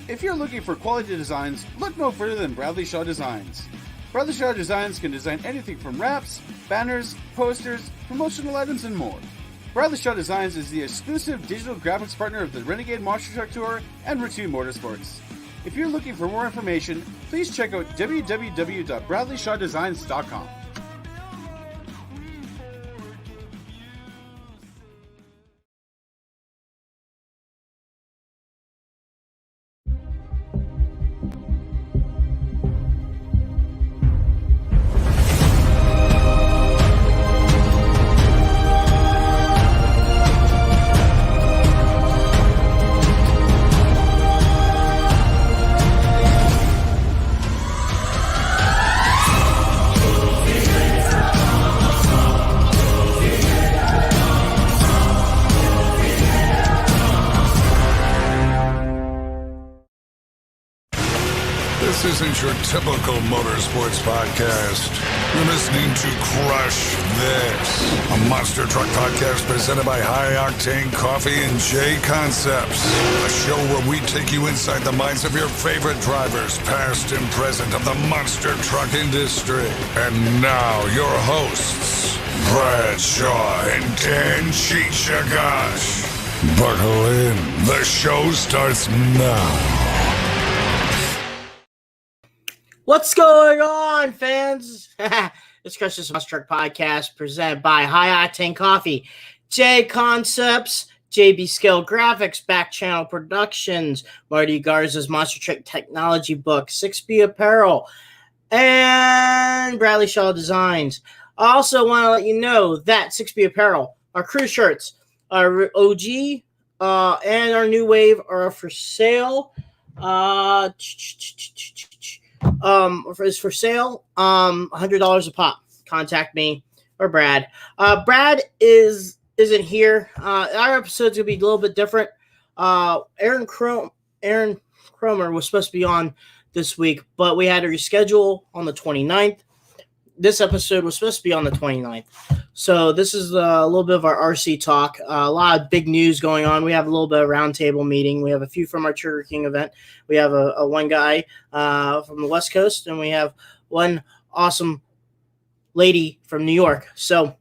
If you're looking for quality designs, look no further than Bradley Shaw Designs. Bradley Shaw Designs can design anything from wraps, banners, posters, promotional items, and more. Bradley Shaw Designs is the exclusive digital graphics partner of the Renegade Monster Truck Tour and Route 2 Motorsports. If you're looking for more information, please check out www.bradleyshawdesigns.com. This isn't your typical motorsports podcast. You're listening to Crush This, a monster truck podcast presented by High Octane Coffee and J Concepts. A show where we take you inside the minds of your favorite drivers, past and present, of the monster truck industry. And now, your hosts, Brad Shaw and Dan Chichagash. Buckle in. The show starts now. What's going on, fans? It's Crush This Monster Truck Podcast presented by High Octane Coffee, J Concepts, JB Scale Graphics, Back Channel Productions, Marty Garza's Monster Truck Technology Book, 6B Apparel, and Bradley Shaw Designs. I also want to let you know that 6B Apparel, our crew shirts, our OG, and our new wave are for sale. Is for sale. $100 a pop. Contact me or Brad. Brad isn't here. Our episode's gonna be a little bit different. Aaron Cromer was supposed to be on this week, but we had to reschedule on the 29th. This episode was supposed to be on the 29th. So this is a little bit of our RC talk. A lot of big news going on. We have a little bit of roundtable meeting. We have a few from our Trigger King event. We have a one guy from the West Coast, and we have one awesome lady from New York. So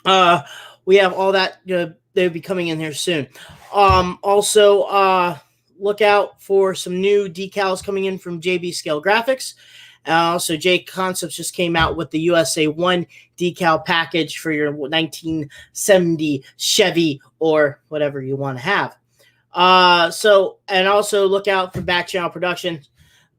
we have all that. They'll be coming in here soon. Also, look out for some new decals coming in from JB Scale Graphics. Also, J Concepts just came out with the USA 1 decal package for your 1970 Chevy or whatever you want to have. And also look out for Back Channel Productions,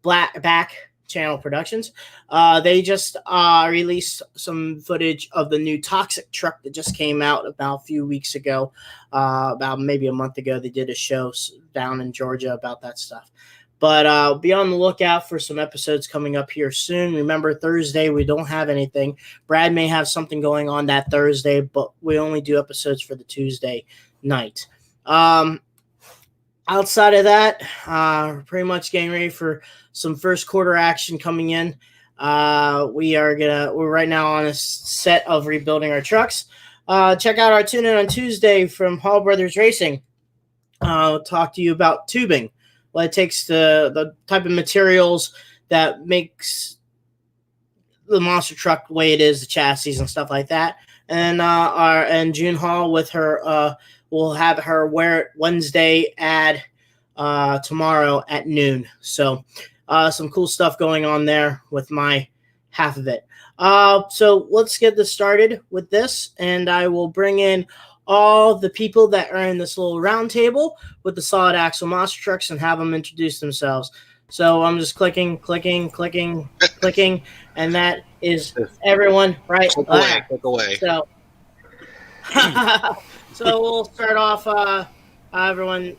Back Channel Productions. They just released some footage of the new Toxic truck that just came out about a few weeks ago. About maybe a month ago, they did a show down in Georgia about that stuff. But be on the lookout for some episodes coming up here soon. Remember, Thursday, we don't have anything. Brad may have something going on that Thursday, but we only do episodes for the Tuesday night. Outside of that, we're pretty much getting ready for some first quarter action coming in. We're right now on a set of rebuilding our trucks. Check out our tune-in on Tuesday from Hall Brothers Racing. I'll talk to you about tubing. What it takes, the type of materials that makes the monster truck the way it is, the chassis and stuff like that. And June Hall with her, we'll have her wear it Wednesday tomorrow at noon. So some cool stuff going on there with my half of it. So let's get this started with this, and I will bring in all the people that are in this little round table with the solid axle monster trucks and have them introduce themselves. So I'm just clicking, and that is everyone right there. Click away. So, so we'll start off, everyone,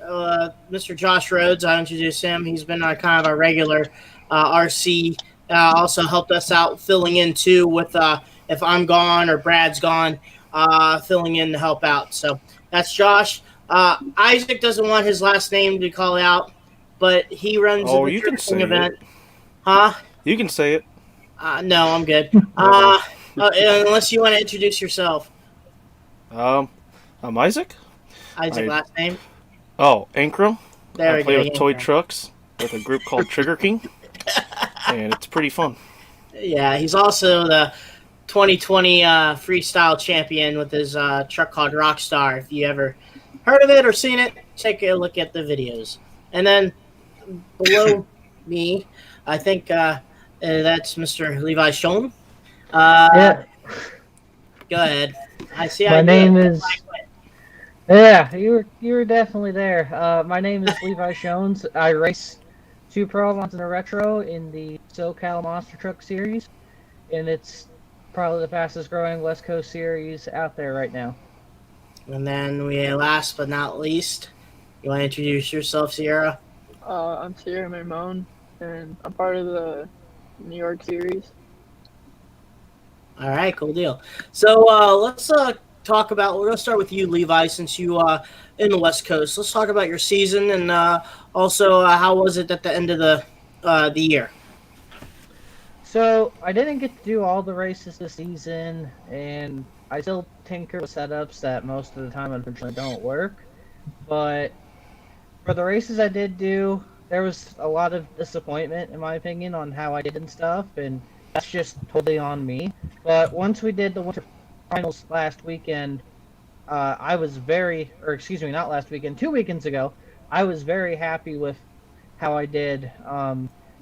Mr. Josh Rhodes. I introduced him. He's been kind of a regular RC. Also helped us out filling in too with if I'm gone or Brad's gone. Filling in to help out. So that's Josh. Isaac doesn't want his last name to be called out, but he runs you can say event. It. Huh? You can say it. No, I'm good. Unless you want to introduce yourself. I'm Isaac. Isaac, last name? Oh, Ankrom. There I we play go. with toy trucks. with a group called Trigger King, and it's pretty fun. Yeah, he's also the 2020 freestyle champion with his truck called Rockstar. If you ever heard of it or seen it, take a look at the videos. And then below me, I think that's Mr. Levi Schoen. Yeah, Go ahead. I see. my name is. Yeah, you were definitely there. My name is Levi Schones. I race 2 Pro Mods in a retro in the SoCal Monster Truck Series, and it's probably the fastest growing West Coast series out there right now. And then last but not least, you want to introduce yourself, Cierra? I'm Cierra Maimone, and I'm part of the New York series. All right, cool deal. So let's talk about. We're gonna start with you, Levi, since you in the West Coast. Let's talk about your season and also how was it at the end of the year? So I didn't get to do all the races this season, and I still tinker with setups that most of the time unfortunately don't work. But for the races I did do, there was a lot of disappointment in my opinion on how I did and stuff, and that's just totally on me. But once we did the winter finals last weekend, I was not last weekend, 2 weekends ago, I was very happy with how I did.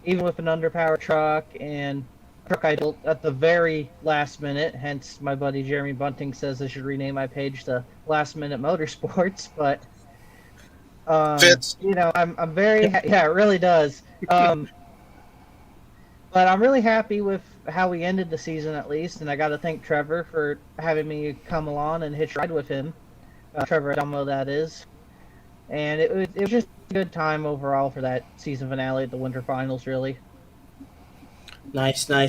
Even with an underpowered truck and truck I built at the very last minute. Hence, my buddy Jeremy Bunting says I should rename my page to Last Minute Motorsports. But fits. I'm very yeah, it really does. But I'm really happy with how we ended the season at least, and I got to thank Trevor for having me come along and hitch ride with him. Trevor Adamo, that is. And it was just a good time overall for that season finale at the winter finals, really. Nice. How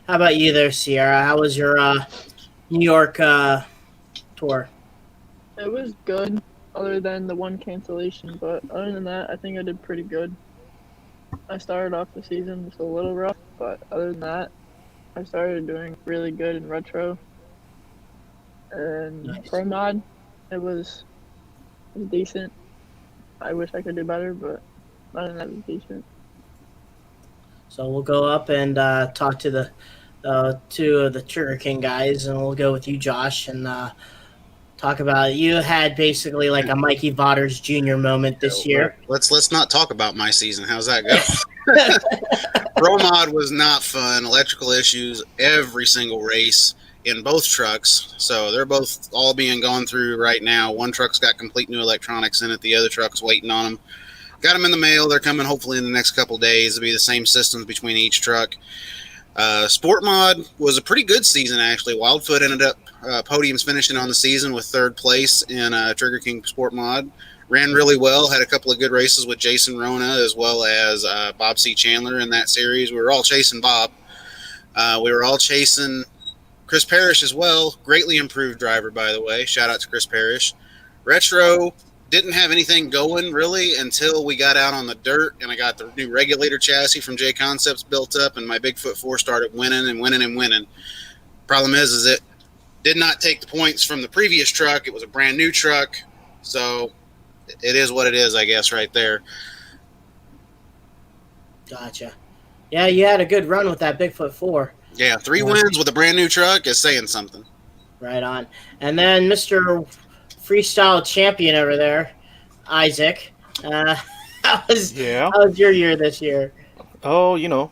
about you there, Cierra? How was your New York tour? It was good, other than the one cancellation, but other than that, I think I did pretty good. I started off the season just a little rough, but other than that, I started doing really good in retro. And Nice. Pro Mod, it was decent. I wish I could do better, but other than that, it was decent. So we'll go up and talk to the 2 of the Trigger King guys, and we'll go with you, Josh, and talk about you had basically like a Mikey Vaughters Jr. moment this year. Let's not talk about my season. How's that go? Pro Mod was not fun. Electrical issues every single race in both trucks. So they're both all being gone through right now. One truck's got complete new electronics in it. The other truck's waiting on them. Got them in the mail. They're coming hopefully in the next couple days. It'll be the same systems between each truck. Sport Mod was a pretty good season, actually. Wildfoot ended up podiums finishing on the season with 3rd place in Trigger King Sport Mod. Ran really well, had a couple of good races with Jason Rona as well as Bob C. Chandler in that series. We were all chasing Bob. We were all chasing Chris Parrish as well. Greatly improved driver, by the way. Shout out to Chris Parrish. Retro didn't have anything going really until we got out on the dirt and I got the new regulator chassis from J Concepts built up and my Bigfoot 4 started winning. Problem is it did not take the points from the previous truck. It was a brand new truck. So it is what it is, I guess, right there. Gotcha. Yeah, you had a good run with that Bigfoot 4. Yeah, 3 wins with a brand new truck is saying something. Right on. And then Mr. Freestyle champion over there, Isaac. How was your year this year? Oh,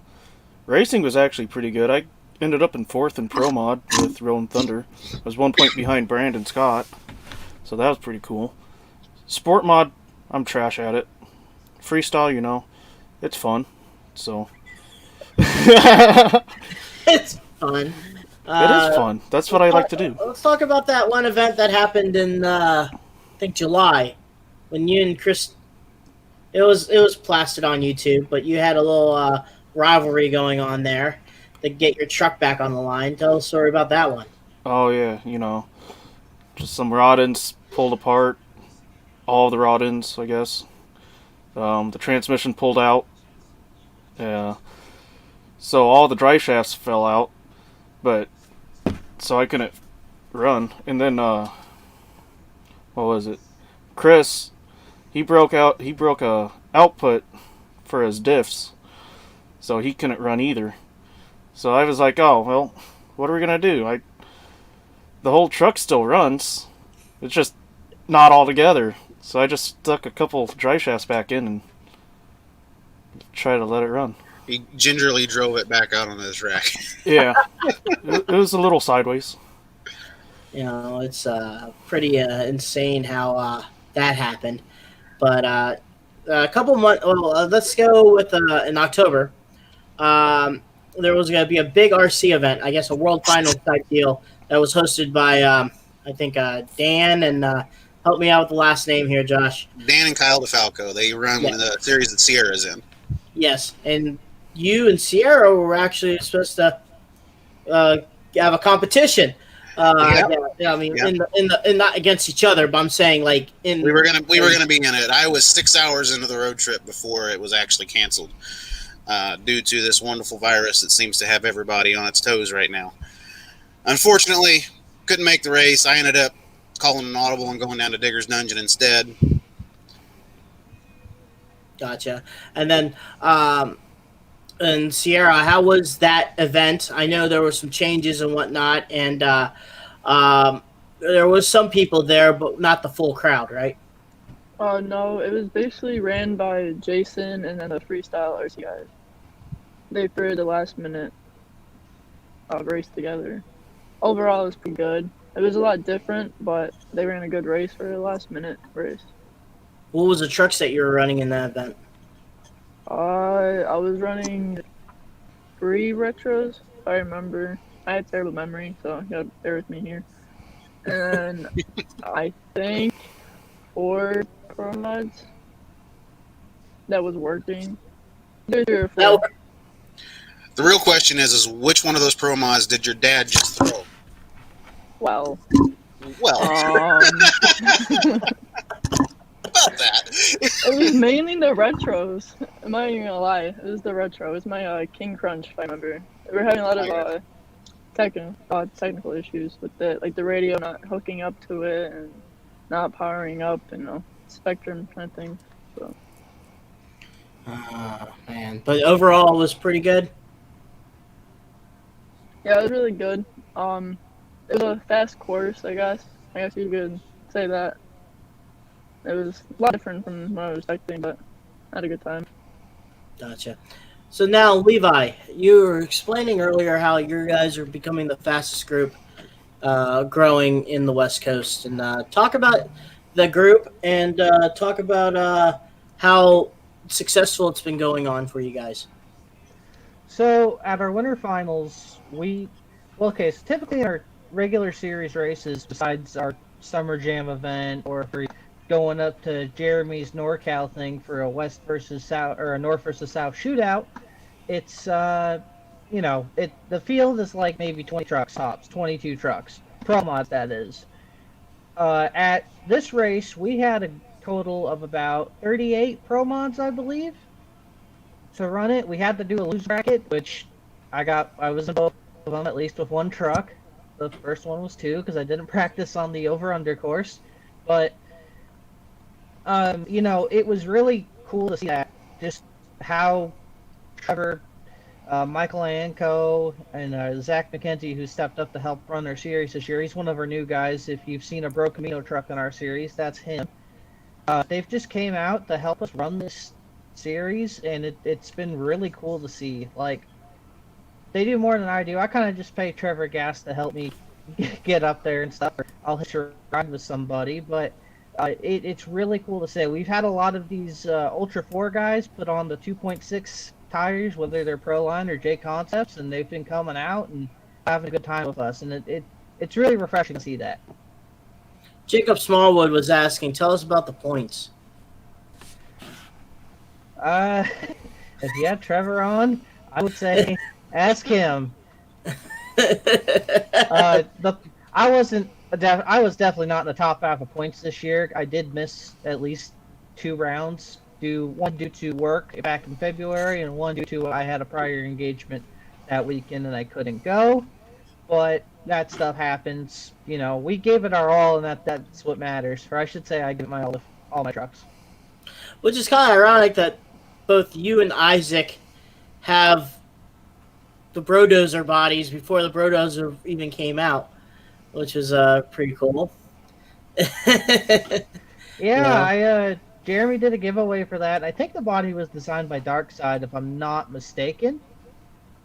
racing was actually pretty good. I ended up in 4th in Pro Mod with Rolling Thunder. I was 1 point behind Brandon Scott, so that was pretty cool. Sport Mod, I'm trash at it. Freestyle, it's fun. So It's fun. It is fun. That's what I like to do. Let's talk about that one event that happened in, I think, July, when you and Chris. It was plastered on YouTube, but you had a little rivalry going on there to get your truck back on the line. Tell us a story about that one. Oh yeah, just some rod ends pulled apart. All of the rod ends, I guess. The transmission pulled out. Yeah. So all the drive shafts fell out, but so I couldn't run. And then what was it? Chris, he broke a output for his diffs, so he couldn't run either. So I was like, oh, well, what are we going to do? The whole truck still runs. It's just not all together. So I just stuck a couple drive shafts back in and tried to let it run. He gingerly drove it back out on his rack. Yeah. It was a little sideways. It's pretty insane how that happened. But a couple months. Well, let's go with in October. There was going to be a big RC event, I guess a World Finals type deal that was hosted by I think Dan and help me out with the last name here, Josh. Dan and Kyle DeFalco. They run the series that Cierra's in. Yes, and you and Cierra were actually supposed to have a competition. In not against each other, but I'm saying we were gonna be in it. I was 6 hours into the road trip before it was actually canceled due to this wonderful virus that seems to have everybody on its toes right now. Unfortunately, couldn't make the race. I ended up calling an audible and going down to Digger's Dungeon instead. Gotcha. And then, and Cierra, how was that event? I know there were some changes and whatnot, and there was some people there, but not the full crowd, right? No, it was basically ran by Jason and then the freestyle RC guys. They threw the last minute race together. Overall, it was pretty good. It was a lot different, but they ran a good race for a last minute race. What was the trucks that you were running in that event? I was running 3 retros, if I remember. I had terrible memory, so you gotta bear with me here. And I think 4 pro mods that was working. 3 or 4. The real question is which one of those pro mods did your dad just throw? Well. About that. It was mainly the retros. I'm not even gonna lie. It was the retro. It was my King Crunch, if I remember. We were having a lot of technical issues with it, like the radio not hooking up to it and not powering up, spectrum kind of thing. So. Man, but overall, it was pretty good. Yeah, it was really good. It was a fast course, I guess. I guess you could say that. It was a lot different from what I was expecting, but I had a good time. Gotcha. So now, Levi, you were explaining earlier how you guys are becoming the fastest group growing in the West Coast. And talk about the group and talk about how successful it's been going on for you guys. So at our winter finals, so typically in our regular series races, besides our summer jam event, or if we're going up to Jeremy's NorCal thing for a West versus South or a North versus South shootout, it's the field is like maybe 20 trucks tops, 22 trucks, pro mods that is. At this race, we had a total of about 38 pro mods, I believe, to run it. We had to do a loose bracket, which I was in both of them, at least with one truck. The first one was 2 because I didn't practice on the over-under course. But, it was really cool to see that, just how Trevor, Michael Anko, and Zach McKenzie, who stepped up to help run our series this year. He's one of our new guys. If you've seen a Bro Camino truck in our series, that's him. They've just came out to help us run this series, and it's been really cool to see. Like, they do more than I do. I kind of just pay Trevor gas to help me get up there and stuff. Or I'll hitch a ride with somebody, but it's really cool to see. We've had a lot of these Ultra 4 guys put on the 2.6 tires, whether they're Proline or J Concepts, and they've been coming out and having a good time with us, and it's really refreshing to see that. Jacob Smallwood was asking, tell us about the points. If you had Trevor on, I would say ask him. I was definitely not in the top half of points this year. I did miss at least 2 rounds. One due to work back in February, and one due to I had a prior engagement that weekend and I couldn't go. But that stuff happens. We gave it our all, and that's what matters. Or I should say I give my all to all my trucks. Which is kind of ironic that both you and Isaac have the Brodozer bodies before the Brodozer even came out, which is pretty cool. Yeah, Jeremy did a giveaway for that. I think the body was designed by Darkseid, if I'm not mistaken.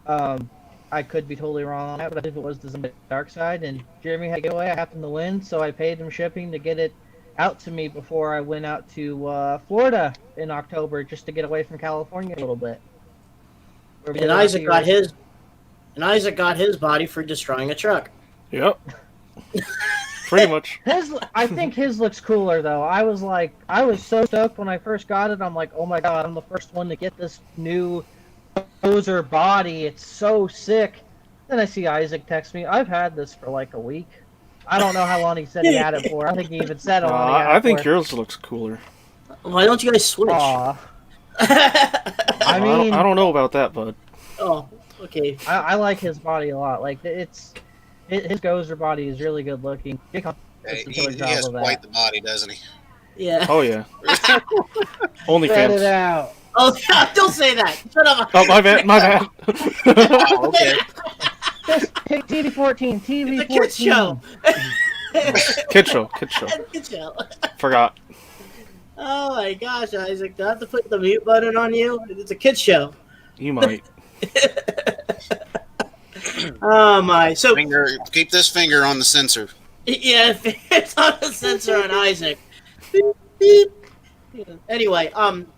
I could be totally wrong on that, but I believe it was designed by Darkseid, and Jeremy had a giveaway. I happened to win, so I paid him shipping to get it out to me before I went out to Florida in October, just to get away from California a little bit. And Isaac got his body for destroying a truck. Yep. Pretty much. I think his looks cooler though. I was so stoked when I first got it. I'm like, oh my god, I'm the first one to get this new Brodozer body. It's so sick. Then I see Isaac text me. I've had this for like a week. I don't know how long he said he had it for. I think he even said how long he had it I think for. yours looks cooler. Why don't you guys switch? Aw. I mean, I don't know about that, bud. Oh, okay. I like his body a lot. Like his Gozer body is really good looking. Hey, he has quite the body, doesn't he? Yeah. Oh yeah. Cut OnlyFans. it out. Oh, don't say that. Shut up. Oh, my bad. Oh, okay. Just pick TV14. TV14. It's a kid's show. Kid show. Kid show. Forgot. Oh my gosh, Isaac! Do I have to put the mute button on you? It's a kid show. You might. Oh my! So Keep this finger on the sensor. yeah, it's on the sensor on Isaac. Beep, beep. Anyway,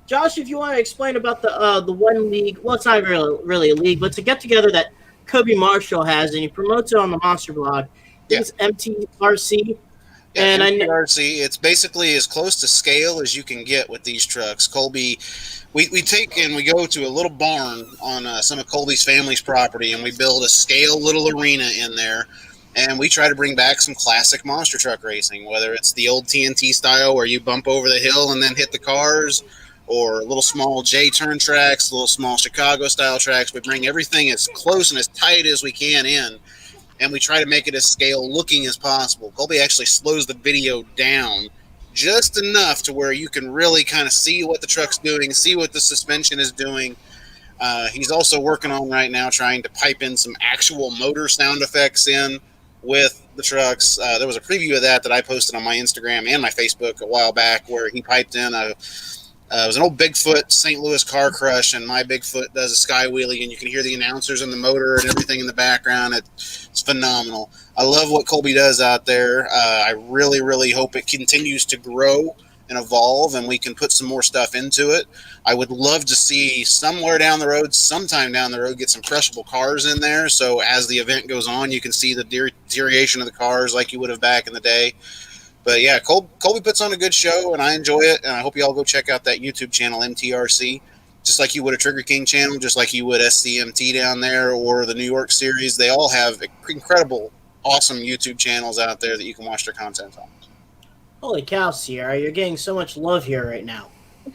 Josh, if you want to explain about the one league, well, it's not really a league, but it's a get together that Kobe Marshall has, and he promotes it on the Monster Blog. Yeah. It's MTRC. Yeah, And MTRC, it's basically as close to scale as you can get with these trucks. Colby, we take and we go to a little barn on some of Colby's family's property, and we build a scale little arena in there, and we try to bring back some classic monster truck racing, whether it's the old TNT style where you bump over the hill and then hit the cars, or little small J-turn tracks, little small Chicago style tracks. We bring everything as close and as tight as we can in, and we try to make it as scale looking as possible. Colby actually slows the video down just enough to where you can really kind of see what the truck's doing, see what the suspension is doing. He's also working on right now trying to pipe in some actual motor sound effects in with the trucks. There was a preview of that I posted on my Instagram and my Facebook a while back where he piped in it was an old Bigfoot St. Louis car crush, and my Bigfoot does a sky wheelie, and you can hear the announcers and the motor and everything in the background. It's phenomenal. I love what Colby does out there. I really, really hope it continues to grow and evolve, and we can put some more stuff into it. I would love to see somewhere down the road, sometime down the road, get some crushable cars in there, so as the event goes on, you can see the deterioration of the cars like you would have back in the day. But yeah, Colby puts on a good show, and I enjoy it, and I hope you all go check out that YouTube channel, MTRC, just like you would a Trigger King channel, just like you would SCMT down there, or the New York series. They all have incredible, awesome YouTube channels out there that you can watch their content on. Holy cow, Cierra, you're getting so much love here right now.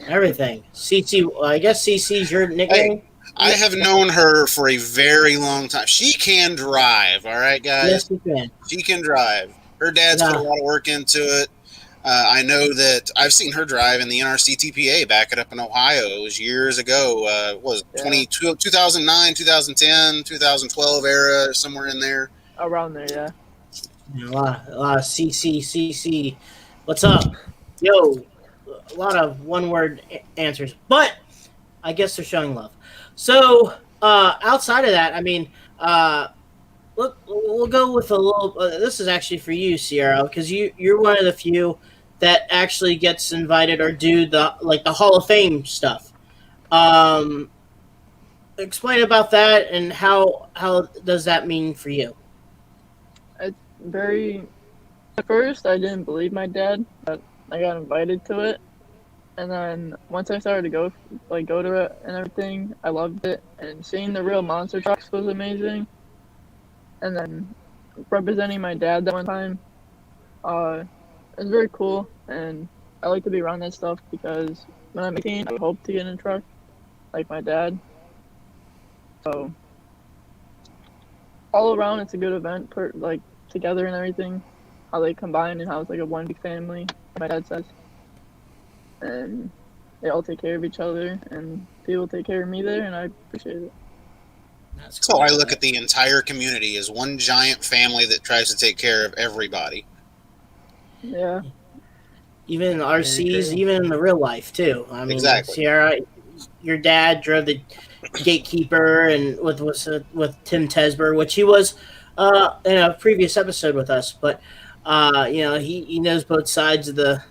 Everything. CC, I guess CC's your nickname? Hey, I have known her for a very long time. She can drive, all right, guys? Yes, you can. She can drive. Her dad's put a lot of work into it. I know that I've seen her drive in the NRC TPA back up in Ohio. It was years ago. Was it 2009, 2010, 2012 era, somewhere in there? Around there, yeah. A lot of CC. What's up? Yo, a lot of one-word answers. But I guess they're showing love. So, outside of that, I mean, we'll go with a little. This is actually for you, Cierra, because you're one of the few that actually gets invited or do the Hall of Fame stuff. Explain about that and how does that mean for you? It's very. At first, I didn't believe my dad, but I got invited to it, and then once I started to go to it and everything, I loved it. And seeing the real monster trucks was amazing. And then representing my dad that one time, it was very cool, and I like to be around that stuff because when I'm 18, I hope to get in a truck like my dad. So all around, it's a good event, together and everything, how they combine and how it's like a one big family, my dad says. And they all take care of each other, and people take care of me there, and I appreciate it. That's So cool. I look at the entire community as one giant family that tries to take care of everybody. Yeah. Even in RCs, true. even in the real life too. I mean, Exactly. Cierra, your dad drove the gatekeeper and with Tim Tesber, which he was in a previous episode with us. But he knows both sides of the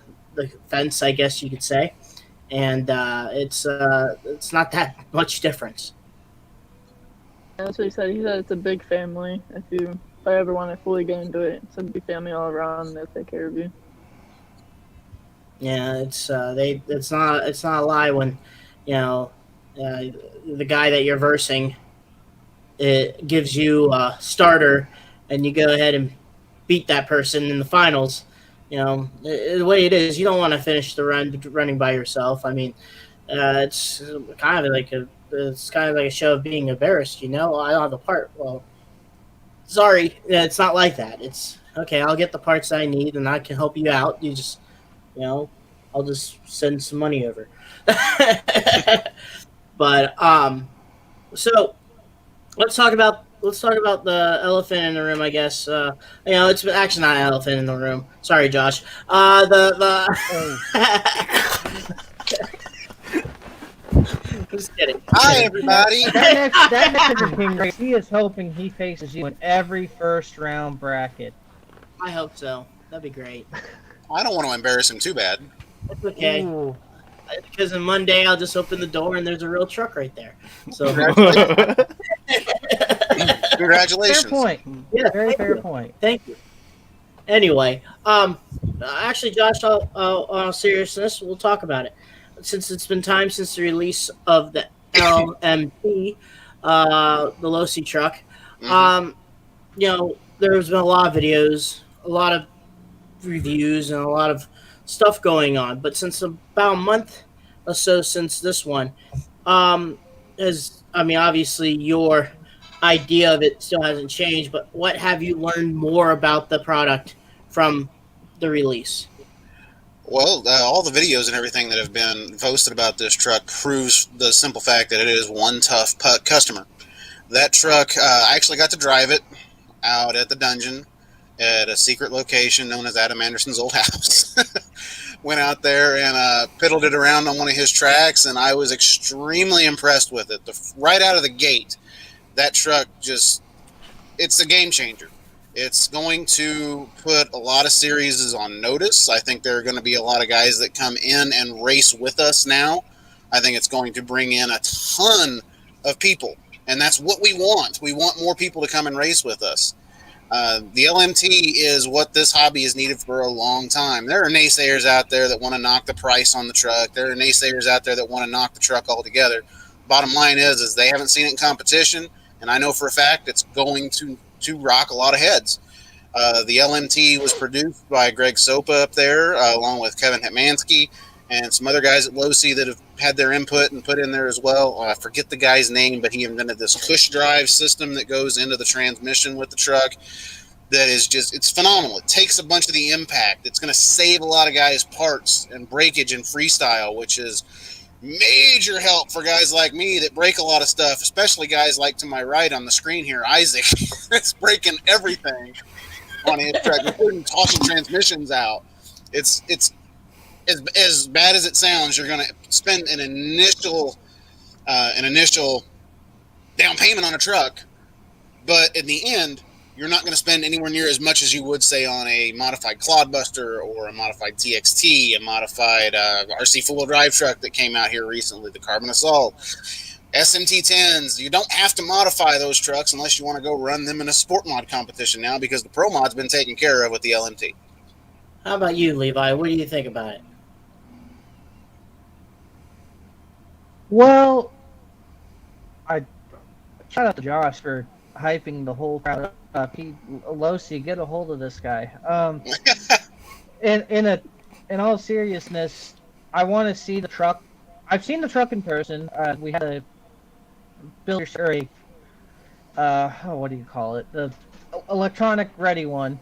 fence, I guess you could say, and it's not that much difference. That's what he said. He said it's a big family. If I ever want to fully get into it, it's a big family all around. They'll take care of you. Yeah, it's not a lie when the guy that you're versing it gives you a starter and you go ahead and beat that person in the finals. The way it is, you don't want to finish the running by yourself. I mean, it's kind of like a show of being embarrassed. I don't have the part. Well, sorry, it's not like that. It's okay. I'll get the parts I need and I can help you out. You just, I'll just send some money over. But so let's talk about the elephant in the room. I guess it's actually not an elephant in the room. Sorry, Josh. Just kidding. Hi, everybody. That next King race, he is hoping he faces you in every first round bracket. I hope so. That'd be great. I don't want to embarrass him too bad. That's okay. Ooh. Because on Monday I'll just open the door and there's a real truck right there. So Congratulations. Fair point. yeah, Very thank fair you. point. Thank you. Anyway, actually, Josh, all seriousness, we'll talk about it. Since it's been time since the release of the LMT, the Losi truck, there's been a lot of videos, a lot of reviews, and a lot of stuff going on. But since about a month or so since this one, obviously your idea of it still hasn't changed, but what have you learned more about the product from the release? Well, all the videos and everything that have been posted about this truck proves the simple fact that it is one tough customer. That truck, I actually got to drive it out at the dungeon at a secret location known as Adam Anderson's old house. Went out there and piddled it around on one of his tracks, and I was extremely impressed with it. Right out of the gate, that truck it's a game changer. It's going to put a lot of series on notice. I think there are going to be a lot of guys that come in and race with us now. I think it's going to bring in a ton of people, and that's what we want. We want more people to come and race with us. The LMT is what this hobby has needed for a long time. There are naysayers out there that want to knock the price on the truck. There are naysayers out there that want to knock the truck altogether. Bottom line is they haven't seen it in competition, and I know for a fact it's going to rock a lot of heads. The LMT was produced by Greg Sopa up there, along with Kevin Hitmansky and some other guys at Losi that have had their input and put in there as well. I forget the guy's name, but he invented this push drive system that goes into the transmission with the truck that is it's phenomenal. It takes a bunch of the impact. It's going to save a lot of guys' parts and breakage and freestyle, which is major help for guys like me that break a lot of stuff, especially guys like to my right on the screen here, Isaac. It's breaking everything on his truck, including tossing transmissions out. It's as bad as it sounds. You're going to spend an initial down payment on a truck, but in the end, you're not going to spend anywhere near as much as you would, say, on a modified Clodbuster or a modified TXT, a modified RC four-wheel drive truck that came out here recently, the Carbon Assault. SMT10s, you don't have to modify those trucks unless you want to go run them in a sport mod competition now, because the Pro Mod's been taken care of with the LMT. How about you, Levi? What do you think about it? Well, I shout out to Josh for hyping the whole crowd up. Losi, get a hold of this guy. In all seriousness, I want to see the truck. I've seen the truck in person. We had a builder or what do you call it? The electronic ready one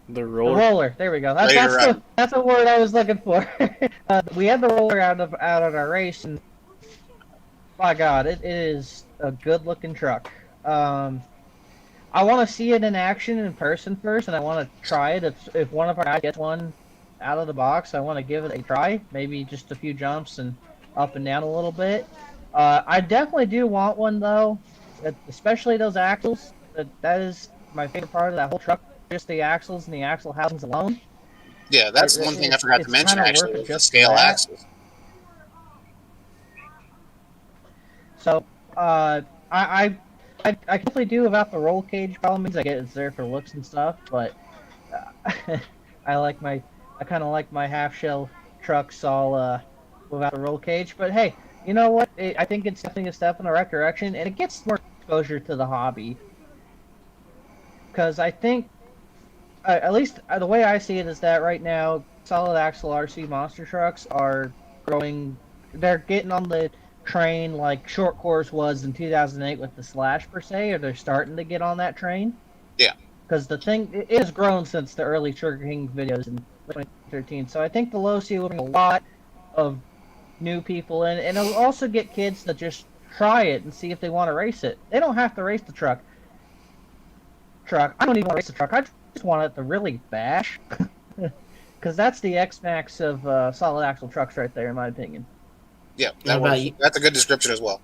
The The roller. roller. There we go. That's the word I was looking for. We had the roller out on our race, and my God, it is a good-looking truck. I want to see it in action in person first, and I want to try it. If one of our guys gets one out of the box, I want to give it a try. Maybe just a few jumps and up and down a little bit. I definitely do want one though, especially those axles. That is my favorite part of that whole truck. Just the axles and the axle housings alone. Yeah, that's one thing I forgot to mention, actually, was the scale axles. So, I definitely do about the roll cage problems. I get it's there for looks and stuff, but I kind of like my half shell trucks all without the roll cage. But hey, you know what? I think it's definitely a step in the right direction, and it gets more exposure to the hobby. Because I think, at least the way I see it is that right now, solid axle RC monster trucks are growing. They're getting on the train like Short Course was in 2008 with the Slash per se, or they're starting to get on that train. Yeah. Because the thing it has grown since the early Sugar King videos in 2013. So I think the low C will bring a lot of new people in, and it'll also get kids to just try it and see if they want to race it. They don't have to race the truck. I don't even want to race the truck. I just want it to really bash. Because that's the X-Max of solid axle trucks right there, in my opinion. Yeah, that's a good description as well.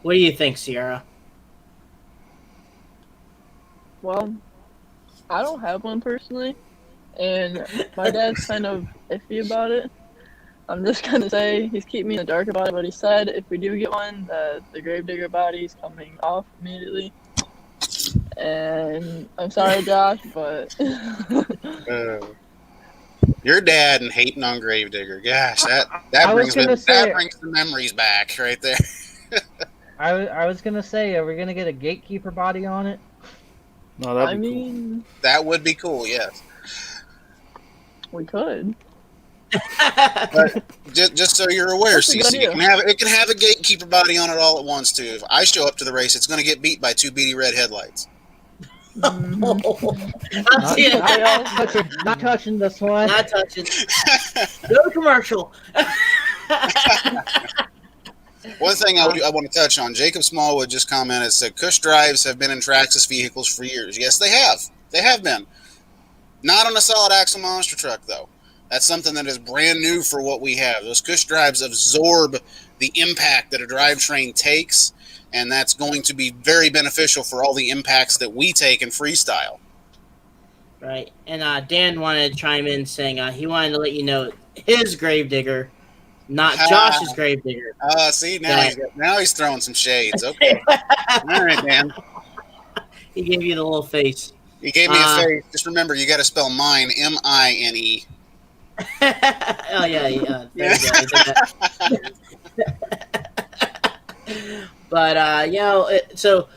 What do you think, Cierra? Well, I don't have one personally, and my dad's kind of iffy about it. I'm just gonna say he's keeping me in the dark about it, but he said if we do get one, the Gravedigger body's coming off immediately. And I'm sorry, Josh, but your dad and hating on Gravedigger, gosh, that brings the memories back right there. I was gonna say, are we gonna get a gatekeeper body on it? No, that'd be cool. That would be cool. Yes, we could. But just so you're aware, CC, it can have a gatekeeper body on it all at once too. If I show up to the race, it's going to get beat by two beady red headlights. Not touching this one. Not touching. Go to commercial. One thing I want to touch on, Jacob Smallwood just commented, said Cush drives have been in Traxxas vehicles for years. Yes, they have. They have been. Not on a solid axle monster truck, though. That's something that is brand new for what we have. Those Cush drives absorb the impact that a drivetrain takes, and that's going to be very beneficial for all the impacts that we take in freestyle. Right. And Dan wanted to chime in saying he wanted to let you know his Gravedigger, not Josh's Gravedigger. See, now he's throwing some shades. Okay. All right, Dan. He gave you the little face. He gave me a face. Just remember, you got to spell mine, M-I-N-E. Oh, yeah. There you go. But, so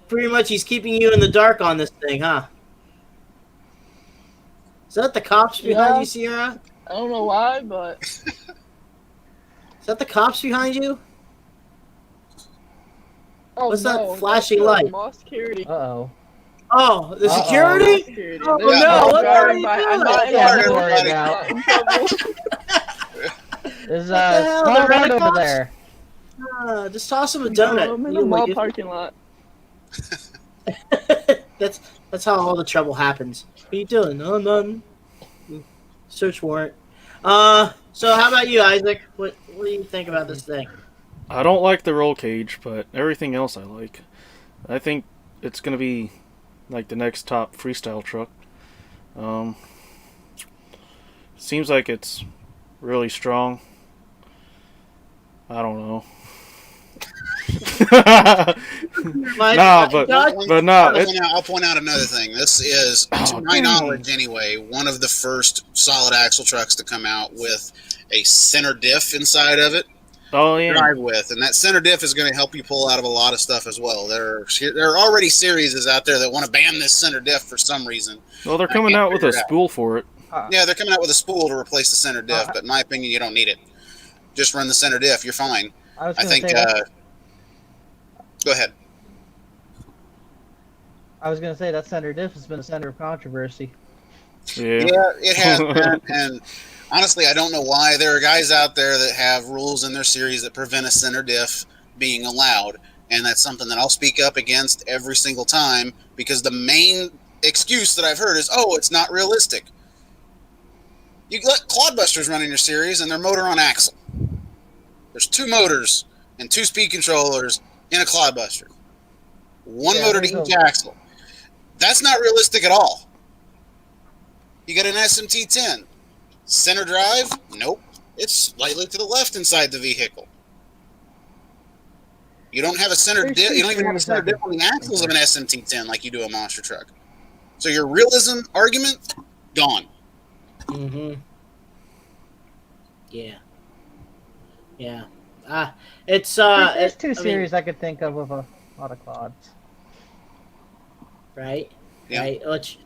pretty much he's keeping you in the dark on this thing, huh? Is that the cops behind you, Cierra? I don't know why, but... Is that the cops behind you? Oh, what's that flashing light? Security. Uh-oh. Oh, the security? Security. Oh, no. What are you doing? There's small right over there. Just toss him a donut. I'm in the mall parking lot. That's how all the trouble happens. What are you doing? No, none. Search warrant. So how about you, Isaac? What do you think about this thing? I don't like the roll cage, but everything else I like. I think it's gonna be like the next top freestyle truck. Seems like it's really strong. I don't know. I'll point out another thing. This is, to my knowledge anyway, one of the first solid axle trucks to come out with a center diff inside of it. Oh yeah. Drive with, and that center diff is going to help you pull out of a lot of stuff as well. There are already series out there that want to ban this center diff for some reason. Well, they're coming out with a spool for it. Yeah, they're coming out with a spool to replace the center diff, but in my opinion, you don't need it. Just run the center diff. You're fine. I think. Go ahead. I was gonna say that center diff has been a center of controversy. Yeah. Yeah, it has been. And honestly, I don't know why. There are guys out there that have rules in their series that prevent a center diff being allowed. And that's something that I'll speak up against every single time, because the main excuse that I've heard is, oh, it's not realistic. You let Clodbusters run in your series, and they're motor on axle. There's 2 motors and 2 speed controllers in a Clodbuster. One motor to each axle. That's not realistic at all. You got an SMT-10. Center drive? Nope. It's slightly to the left inside the vehicle. You don't have a center diff. You don't even have a center diff on the axles of an SMT-10 like you do a monster truck. So your realism argument, gone. Mm-hmm. Yeah. Yeah. It's There's 2 series I could think of with a lot of Clods. Right. Yeah. Right. Let's.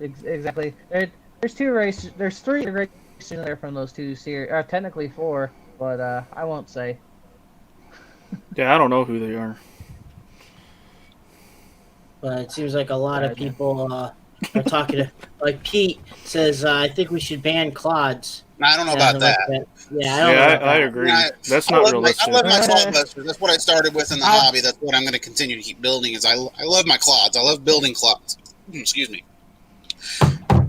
Exactly. There's 2 races. There's 3 races in there from those 2 series. Technically 4, but I won't say. Yeah, I don't know who they are. But it seems like a lot of people are talking to. Like Pete says, I think we should ban Clods. I don't know about that. Yeah, I don't know about I that. agree. That's not realistic. I love my Clodbusters. That's what I started with in the hobby. That's what I'm going to continue to keep building. Is I love my Clods. I love building Clods. Excuse me.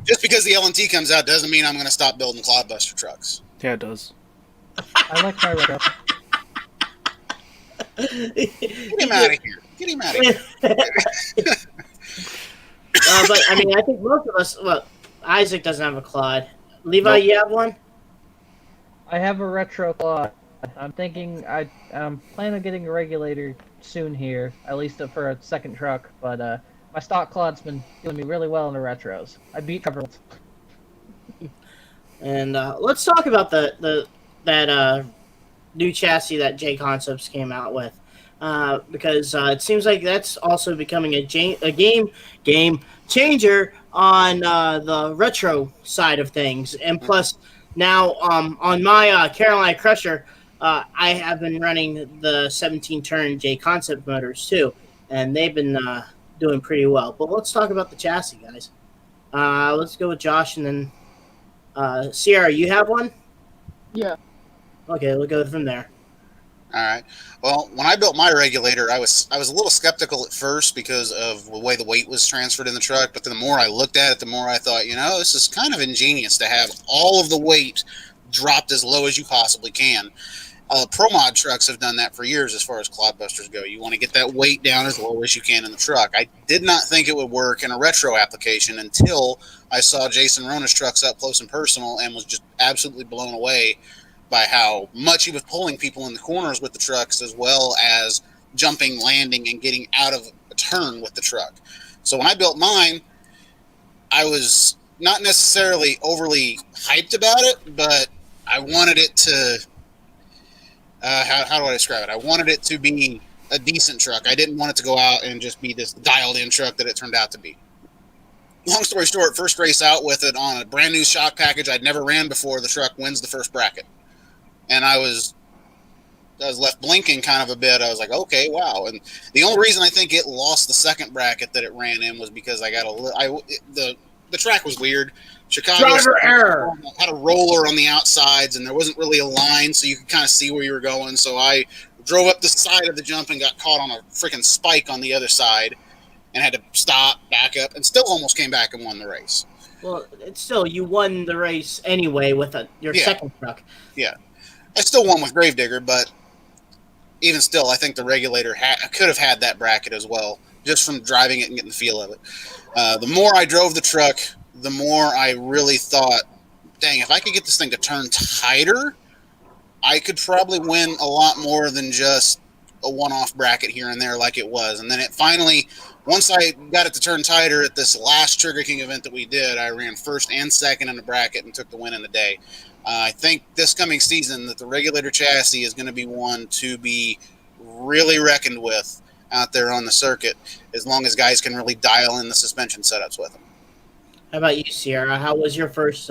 Just because the LNT comes out doesn't mean I'm going to stop building Clodbuster trucks. Yeah, it does. I like my retro. Get him out of here. Get him out of here. But I mean, I think most of us. Well, Isaac doesn't have a Clod. Levi, Nope. you have one? I have a retro Clod. I'm thinking I'm planning on getting a regulator soon here, at least for a second truck. But my stock Clod's been doing me really well in the retros. I beat Trevor. And let's talk about that new chassis that J Concepts came out with, because it seems like that's also becoming a game changer on the retro side of things. And plus, now on my Carolina Crusher, I have been running the 17-turn J Concept motors too, and they've been doing pretty well. But let's talk about the chassis, guys. Let's go with Josh, and then Cierra, you have one? Yeah. Okay, we'll go from there. All right. Well, when I built my regulator, I was a little skeptical at first because of the way the weight was transferred in the truck. But the more I looked at it, the more I thought, this is kind of ingenious to have all of the weight dropped as low as you possibly can. Pro mod trucks have done that for years as far as Clodbusters go. You want to get that weight down as low as you can in the truck. I did not think it would work in a retro application until I saw Jason Rona's trucks up close and personal and was just absolutely blown away by how much he was pulling people in the corners with the trucks, as well as jumping, landing, and getting out of a turn with the truck. So when I built mine, I was not necessarily overly hyped about it, but I wanted it to, how do I describe it? I wanted it to be a decent truck. I didn't want it to go out and just be this dialed-in truck that it turned out to be. Long story short, first race out with it on a brand new shock package I'd never ran before, the truck wins the first bracket. And I was left blinking kind of a bit. I was like, okay, wow. And the only reason I think it lost the second bracket that it ran in was because the track was weird. Chicago had a roller on the outsides, and there wasn't really a line, so you could kind of see where you were going. So I drove up the side of the jump and got caught on a freaking spike on the other side and had to stop, back up, and still almost came back and won the race. Well, it's still, you won the race anyway with your second truck. Yeah. I still won with Gravedigger, but even still, I think the regulator could have had that bracket as well, just from driving it and getting the feel of it. The more I drove the truck, the more I really thought, dang, if I could get this thing to turn tighter, I could probably win a lot more than just a one-off bracket here and there like it was. And then it finally, once I got it to turn tighter at this last Trigger King event that we did, I ran first and second in the bracket and took the win in the day. I think this coming season that the regulator chassis is going to be one to be really reckoned with out there on the circuit, as long as guys can really dial in the suspension setups with them. How about you, Cierra? How was your first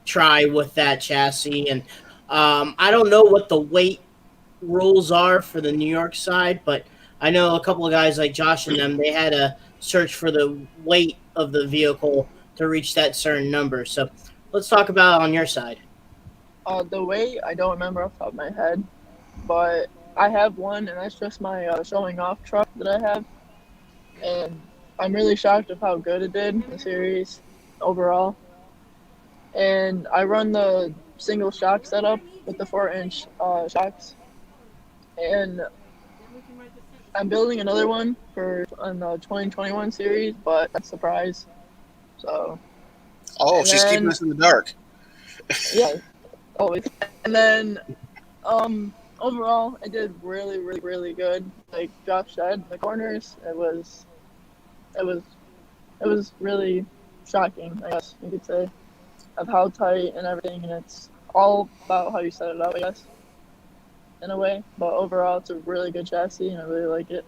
try with that chassis? And I don't know what the weight rules are for the New York side, but I know a couple of guys like Josh and them, they had to search for the weight of the vehicle to reach that certain number. So let's talk about on your side. The weight, I don't remember off the top of my head, but I have one, and that's just my showing off truck that I have. And I'm really shocked of how good it did in the series overall. And I run the single shock setup with the 4-inch shocks. And I'm building another one for on the 2021 series, but that's a surprise. So. Oh, she's keeping us in the dark. Yeah, always. And then, overall, I did really, really, really good. Like Josh said, the corners, it was really shocking, I guess you could say, of how tight and everything. And it's all about how you set it up, I guess, in a way. But overall, it's a really good chassis, and I really like it.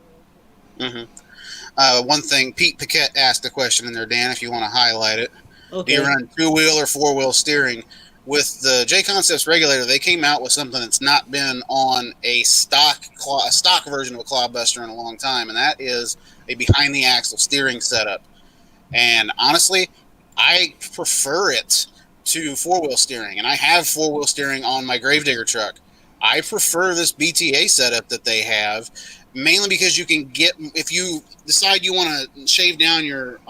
One thing, Pete Paquette asked a question in there, Dan, if you want to highlight it. Okay. Do you run 2-wheel or 4-wheel steering? With the J Concepts regulator, they came out with something that's not been on a stock version of a Clodbuster in a long time, and that is a behind-the-axle steering setup. And honestly, I prefer it to 4-wheel steering, and I have 4-wheel steering on my Gravedigger truck. I prefer this BTA setup that they have, mainly because you can get, if you decide you want to shave down your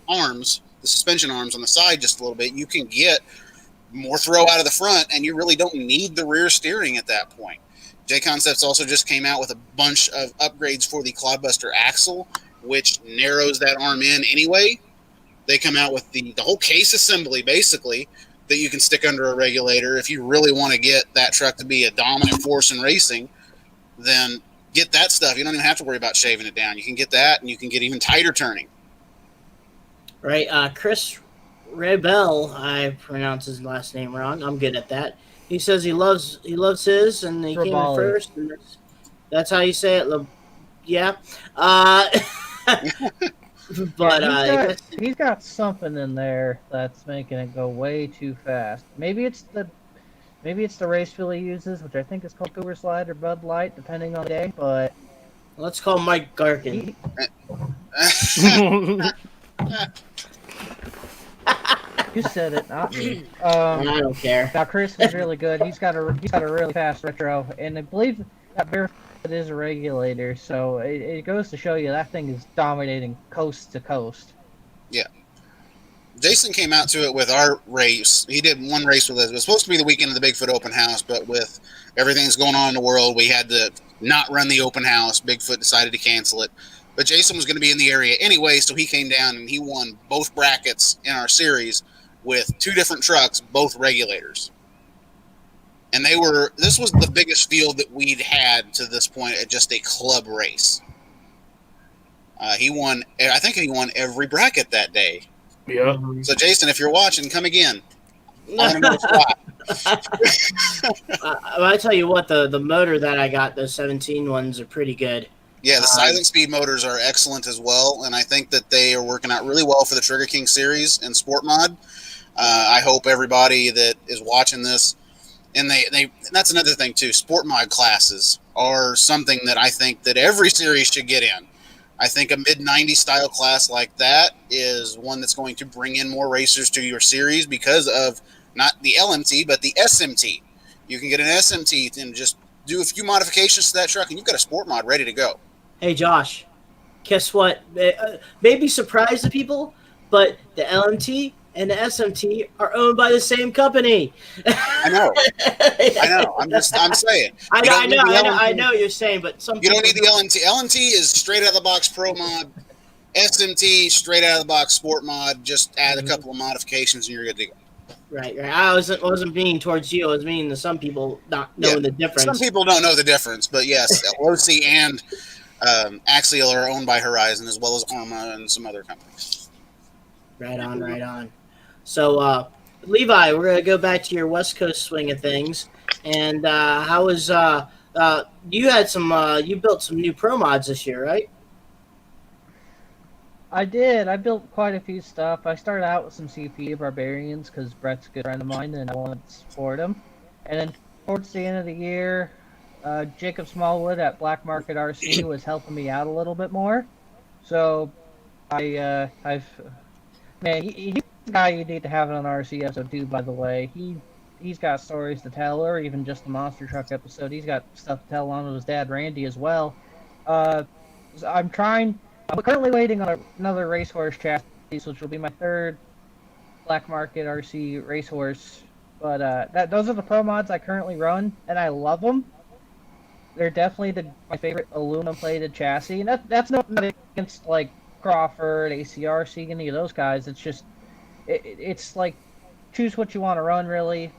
arms, the suspension arms on the side just a little bit, you can get more throw out of the front, and you really don't need the rear steering at that point. J Concepts also just came out with a bunch of upgrades for the Clodbuster axle, which narrows that arm in anyway. They come out with the whole case assembly, basically, that you can stick under a regulator. If you really want to get that truck to be a dominant force in racing, then get that stuff. You don't even have to worry about shaving it down. You can get that, and you can get even tighter turning. Right, Chris Rebel, I pronounce his last name wrong. I'm good at that. He says he loves his, and he came in first. And that's how you say it. Yeah. But yeah, he's got something in there that's making it go way too fast. Maybe it's the race fuel he uses, which I think is called Cooper Slide or Bud Light, depending on the day. But let's call Mike Garkin. You said it, not me. I don't care. Now Chris is really good. He's got a really fast retro, and I believe that barefoot is a regulator. So it goes to show you that thing is dominating coast to coast. Yeah. Jason came out to it with our race. He did one race with us. It was supposed to be the weekend of the Bigfoot open house, but with everything that's going on in the world, we had to not run the open house. Bigfoot decided to cancel it. But Jason was going to be in the area anyway, so he came down and he won both brackets in our series with 2 different trucks, both regulators. And this was the biggest field that we'd had to this point at just a club race. He won, I think he won every bracket that day. Yeah. So Jason, if you're watching, come again. I spot. I tell you what, the motor that I got, those 17 ones are pretty good. Yeah, the Silent Speed motors are excellent as well, and I think that they are working out really well for the Trigger King series and Sport Mod. I hope everybody that is watching this, and that's another thing too, Sport Mod classes are something that I think that every series should get in. I think a mid-90s style class like that is one that's going to bring in more racers to your series because of not the LMT, but the SMT. You can get an SMT and just do a few modifications to that truck, and you've got a Sport Mod ready to go. Hey, Josh, guess what? Maybe surprise the people, but the LMT and the SMT are owned by the same company. I know. I'm saying. I know you're saying, but some you don't need the LMT. LMT is straight out of the box Pro Mod. SMT straight out of the box Sport Mod. Just add a couple of modifications and you're good to go. Right. I wasn't being towards you. I was meaning to some people not knowing the difference. Some people don't know the difference, but yes, OC and Axial are owned by Horizon as well as Arma and some other companies. Right on. So, Levi, we're gonna go back to your West Coast swing of things, and how was you had some you built some new pro mods this year, right? I did. I built quite a few stuff. I started out with some CP Barbarians because Brett's a good friend of mine and I wanted to support him. And then towards the end of the year, Jacob Smallwood at Black Market RC was helping me out a little bit more. So I've man, he's a guy you need to have on an RC episode too. By the way, he's got stories to tell, or even just the monster truck episode. He's got stuff to tell along with his dad Randy as well. I'm currently waiting on another racehorse chassis, which will be my third Black Market RC racehorse. But those are the pro mods I currently run, and I love them. They're definitely my favorite aluminum plated chassis, and that's not against like Crawford, ACRC, any of those guys. It's just it's like choose what you want to run, really.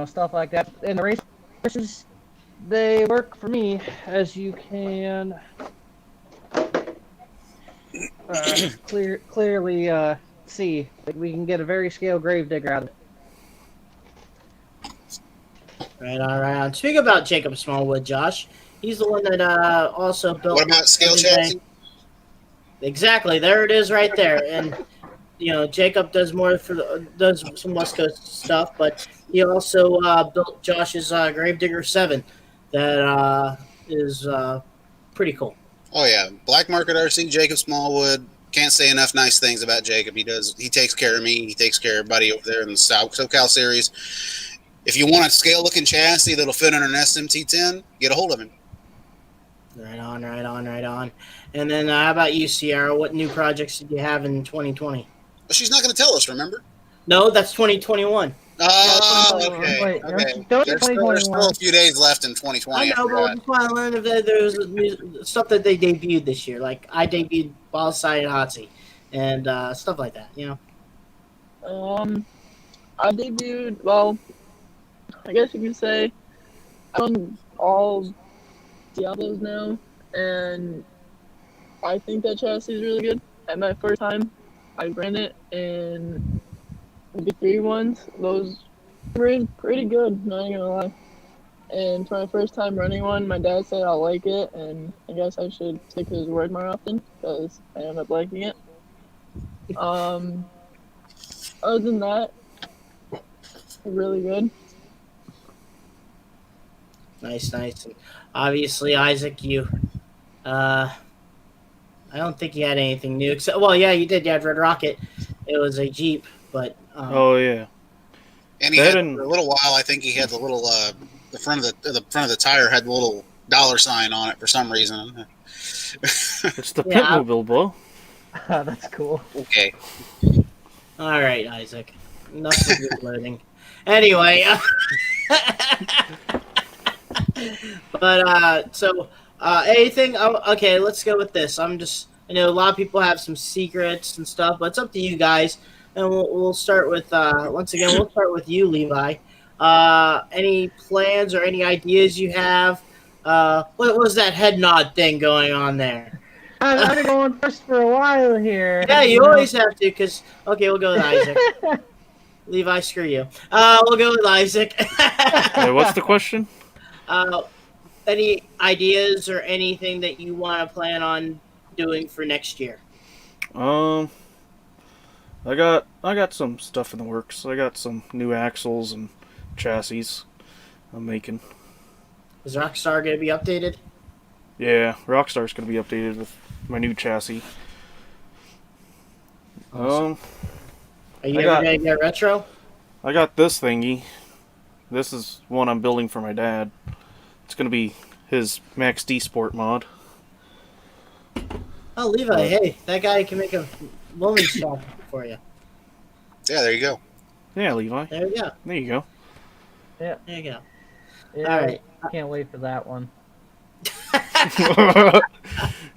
Stuff like that. And the races, they work for me, as you can clearly see. Like, we can get a very scale gravedigger out of it. Right on. Speaking about Jacob Smallwood, Josh, he's the one that also built. What about scale chassis? Exactly, there it is, right there. And Jacob does more does some West Coast stuff, but he also built Josh's Gravedigger 7. That is pretty cool. Oh yeah, Black Market RC, Jacob Smallwood. Can't say enough nice things about Jacob. He takes care of me. He takes care of everybody over there in the SoCal series. If you want a scale-looking chassis that'll fit on an SMT10, get a hold of him. Right on. And then how about you, Cierra? What new projects did you have in 2020? Well, she's not going to tell us, remember? No, that's 2021. Oh, okay. Wait, Okay. don't There's still a few days left in 2020. I know, but just want to learn if there's stuff that they debuted this year. Like I debuted Ballside and Hotsy and stuff like that, I debuted, well, I guess you could say I own all Diablos now, and I think that chassis is really good. At my first time, I ran it in the three ones. Those were pretty good, not gonna lie. And for my first time running one, my dad said I'll like it, and I guess I should take his word more often because I ended up liking it. Other than that, really good. Nice. And obviously, Isaac, you, I don't think you had anything new. Except, well, yeah, you did. You had Red Rocket. It was a Jeep, but. Oh yeah. And he had, for a little while, I think he had the little the front of the tire had the little $sign on it for some reason. It's the Pitmobile, bro. That's cool. Okay. All right, Isaac. Enough of your loading. Anyway. But so anything? Okay, let's go with this. I know a lot of people have some secrets and stuff, but it's up to you guys. And we'll start with once again. We'll start with you, Levi. Any plans or any ideas you have? What was that head nod thing going on there? I've been going first for a while here. Yeah, you always have to. We'll go with Isaac. Levi, screw you. We'll go with Isaac. Wait, what's the question? Any ideas or anything that you want to plan on doing for next year? I got some stuff in the works. I got some new axles and chassis I'm making. Is Rockstar going to be updated? Yeah, Rockstar's going to be updated with my new chassis. Awesome. Are you ever going to get retro? I got this thingy. This is one I'm building for my dad. It's going to be his Max D Sport mod. Oh, Levi, hey, that guy can make a woman shop for you. Yeah, there you go. Yeah, Levi. There you go. There you go. Yeah. There you go. Yeah, All right. I can't wait for that one.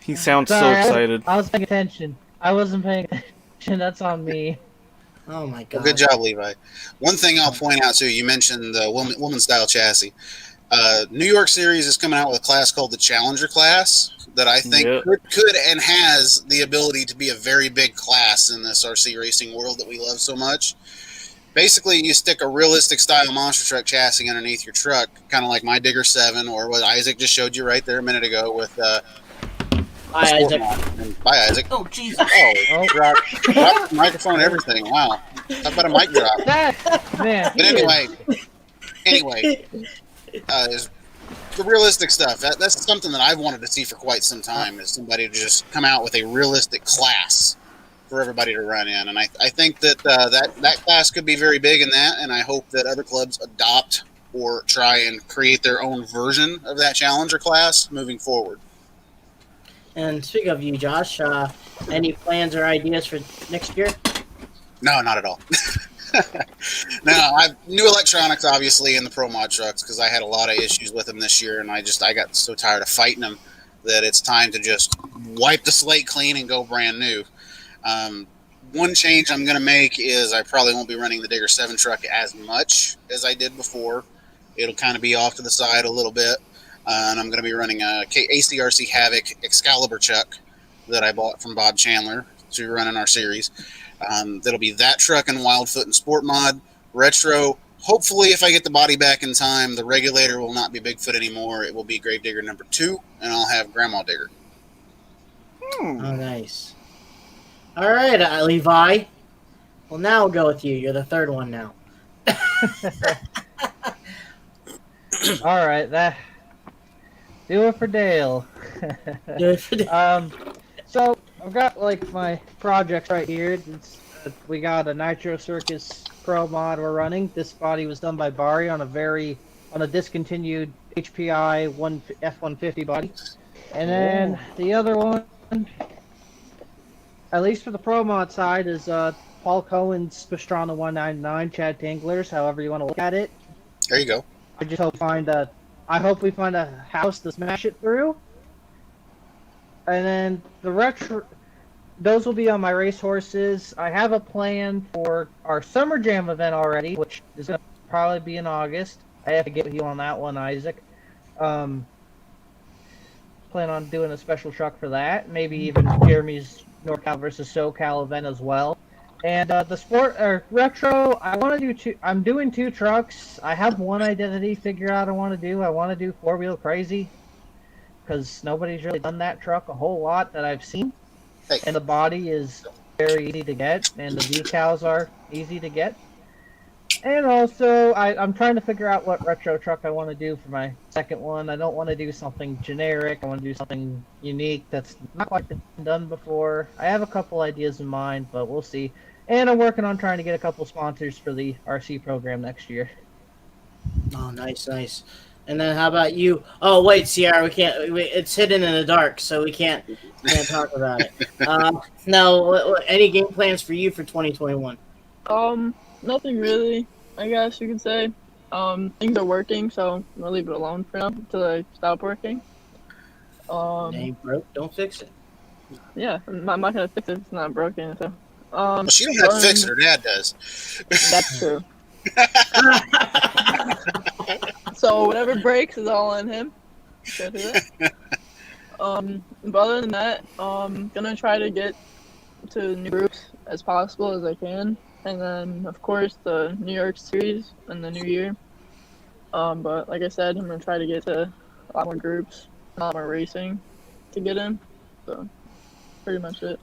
He sounds so excited. I was paying attention. I wasn't paying attention. That's on me. Oh my god. Well, good job, Levi. One thing I'll point out too, you mentioned the woman style chassis. New York Series is coming out with a class called the Challenger class that I think could and has the ability to be a very big class in this RC racing world that we love so much. Basically, you stick a realistic style monster truck chassis underneath your truck, kind of like my Digger 7 or what Isaac just showed you right there a minute ago with Bye, Isaac. Bye, Isaac. Oh, Jesus. Oh, drop the microphone and everything. Wow. Talk about a mic drop. Man, But anyway, the realistic stuff. That's something that I've wanted to see for quite some time, is somebody to just come out with a realistic class for everybody to run in. And I think that that class could be very big in that, and I hope that other clubs adopt or try and create their own version of that challenger class moving forward. And speaking of you, Josh, any plans or ideas for next year? No, not at all. No, new electronics obviously in the Pro Mod trucks, because I had a lot of issues with them this year, and I got so tired of fighting them that it's time to just wipe the slate clean and go brand new. One change I'm going to make is I probably won't be running the Digger 7 truck as much as I did before. It'll kind of be off to the side a little bit, and I'm going to be running a ACRC Havoc Excalibur chuck that I bought from Bob Chandler to run in our series. That'll be that truck and Wildfoot and Sport Mod retro. Hopefully, if I get the body back in time, the regulator will not be Bigfoot anymore. It will be Gravedigger number 2, and I'll have Grandma Digger. Oh, nice. All right, Levi. Well, now we'll go with you. You're the third one now. All right, that do it for Dale. Do it for Dale. So I've got like my projects right here. We got a Nitro Circus Pro mod we're running. This body was done by Bari on a discontinued HPI F-150 body, and then the other one, at least for the Pro mod side, is Paul Cohen's Pastrana 199 Chad Tingler's. However you want to look at it. There you go. I just hope we find a house to smash it through. And then the retro, those will be on my racehorses. I have a plan for our Summer Jam event already, which is going to probably be in August. I have to get with you on that one, Isaac. Plan on doing a special truck for that. Maybe even Jeremy's NorCal versus SoCal event as well. And the sport or retro, I want to do two. I'm doing 2 trucks. I have one identity figure out I want to do. I want to do 4-wheel crazy, because nobody's really done that truck a whole lot that I've seen. Hey. And the body is very easy to get, and the decals are easy to get. And also, I'm trying to figure out what retro truck I want to do for my second one. I don't want to do something generic. I want to do something unique that's not quite been done before. I have a couple ideas in mind, but we'll see. And I'm working on trying to get a couple sponsors for the RC program next year. Oh, nice. And then how about you? Oh, wait, Cierra, it's hidden in the dark, so we can't talk about it. No, any game plans for you for 2021? Nothing really, I guess you could say. Things are working, so I'm gonna leave it alone for now until they stop working. It ain't broke, don't fix it. Yeah, I'm not gonna fix it if it's not broken, so. Well, she don't have to fix it, her dad does. That's true. So whatever breaks is all on him. But other than that, gonna try to get to new groups as possible as I can, and then of course the New York Series in the new year. But like I said, I'm gonna try to get to a lot more groups, a lot more racing to get in. So pretty much it.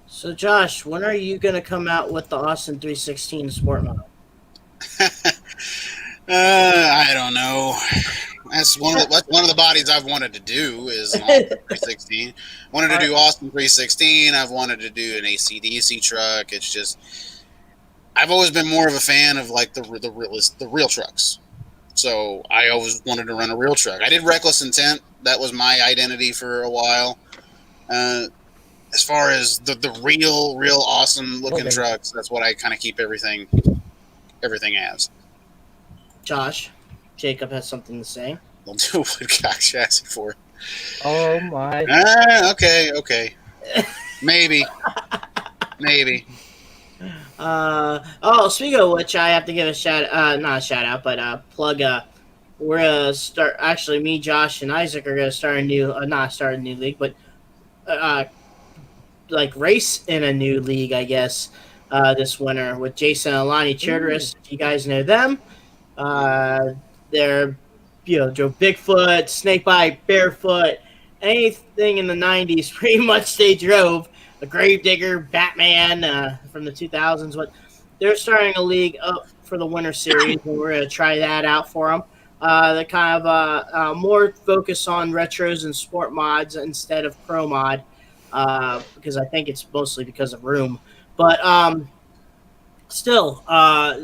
So Josh, when are you gonna come out with the Austin 316 Sport Model? I don't know. That's one of the bodies I've wanted to do is an Austin 316. Wanted to do Austin 316. I've wanted to do an AC/DC truck. It's just I've always been more of a fan of like the real trucks. So I always wanted to run a real truck. I did Reckless Intent. That was my identity for a while. As far as the real awesome looking trucks, that's what I kind of keep everything as. Josh, Jacob has something to say. We'll do a woodcock chassis for it. Oh my. Okay. Maybe. Speaking of which, I have to give not a shout out, but plug. We're gonna start. Actually, me, Josh, and Isaac are gonna start not start a new league, but like race in a new league, I guess, this winter with Jason and Alani Chirderis. If you guys know them, they're drove Bigfoot, Snakebite, Barefoot, anything in the 90s. Pretty much they drove. A Gravedigger, Batman from the 2000s. But they're starting a league up for the Winter Series, and we're going to try that out for them. that kind of more focus on retros and sport mods instead of pro mod, because I think it's mostly because of room. But still,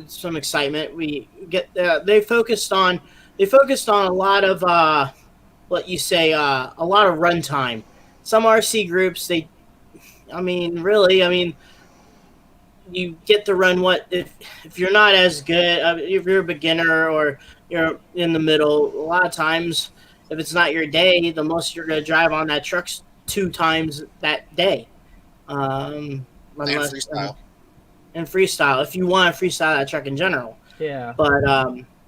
some excitement. We get they focused on a lot of what you say, a lot of runtime. Some RC groups, really, you get to run what if you're not as good, if you're a beginner or you're in the middle. A lot of times, if it's not your day, the most you're going to drive on that truck's 2 times that day, And unless freestyle. and freestyle. If you want to freestyle that truck in general, Yeah. but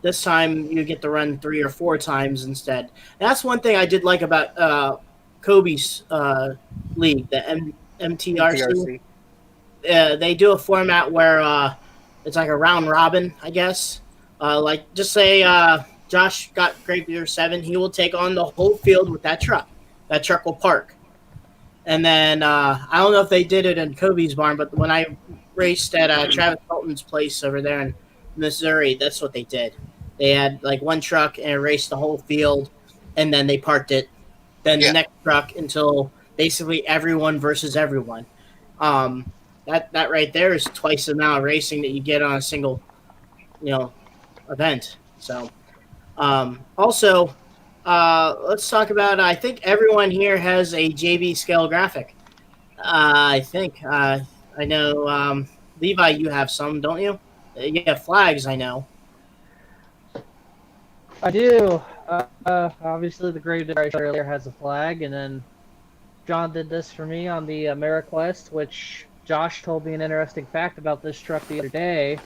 this time you get to run 3 or 4 times instead. And that's one thing I did like about Kobe's league, the MTRC. TRC. They do a format where it's like a round robin, I guess. Like, just say Josh got Great Beer 7, he will take on the whole field with that truck. That truck will park. And then I don't know if they did it in Kobe's barn, but when I raced at Travis Fulton's place over there in Missouri, that's what they did. They had like one truck and it raced the whole field, and then they parked it. Then Yeah. the next truck until basically everyone versus everyone. That right there is twice the amount of racing that you get on a single, event. So, also, let's talk about. I think everyone here has a JB scale graphic. I think. I know, Levi, you have some, don't you? You have flags, I know. I do. Obviously, the grave that I showed earlier has a flag, and then John did this for me on the AmeriQuest, which Josh told me an interesting fact about this truck the other day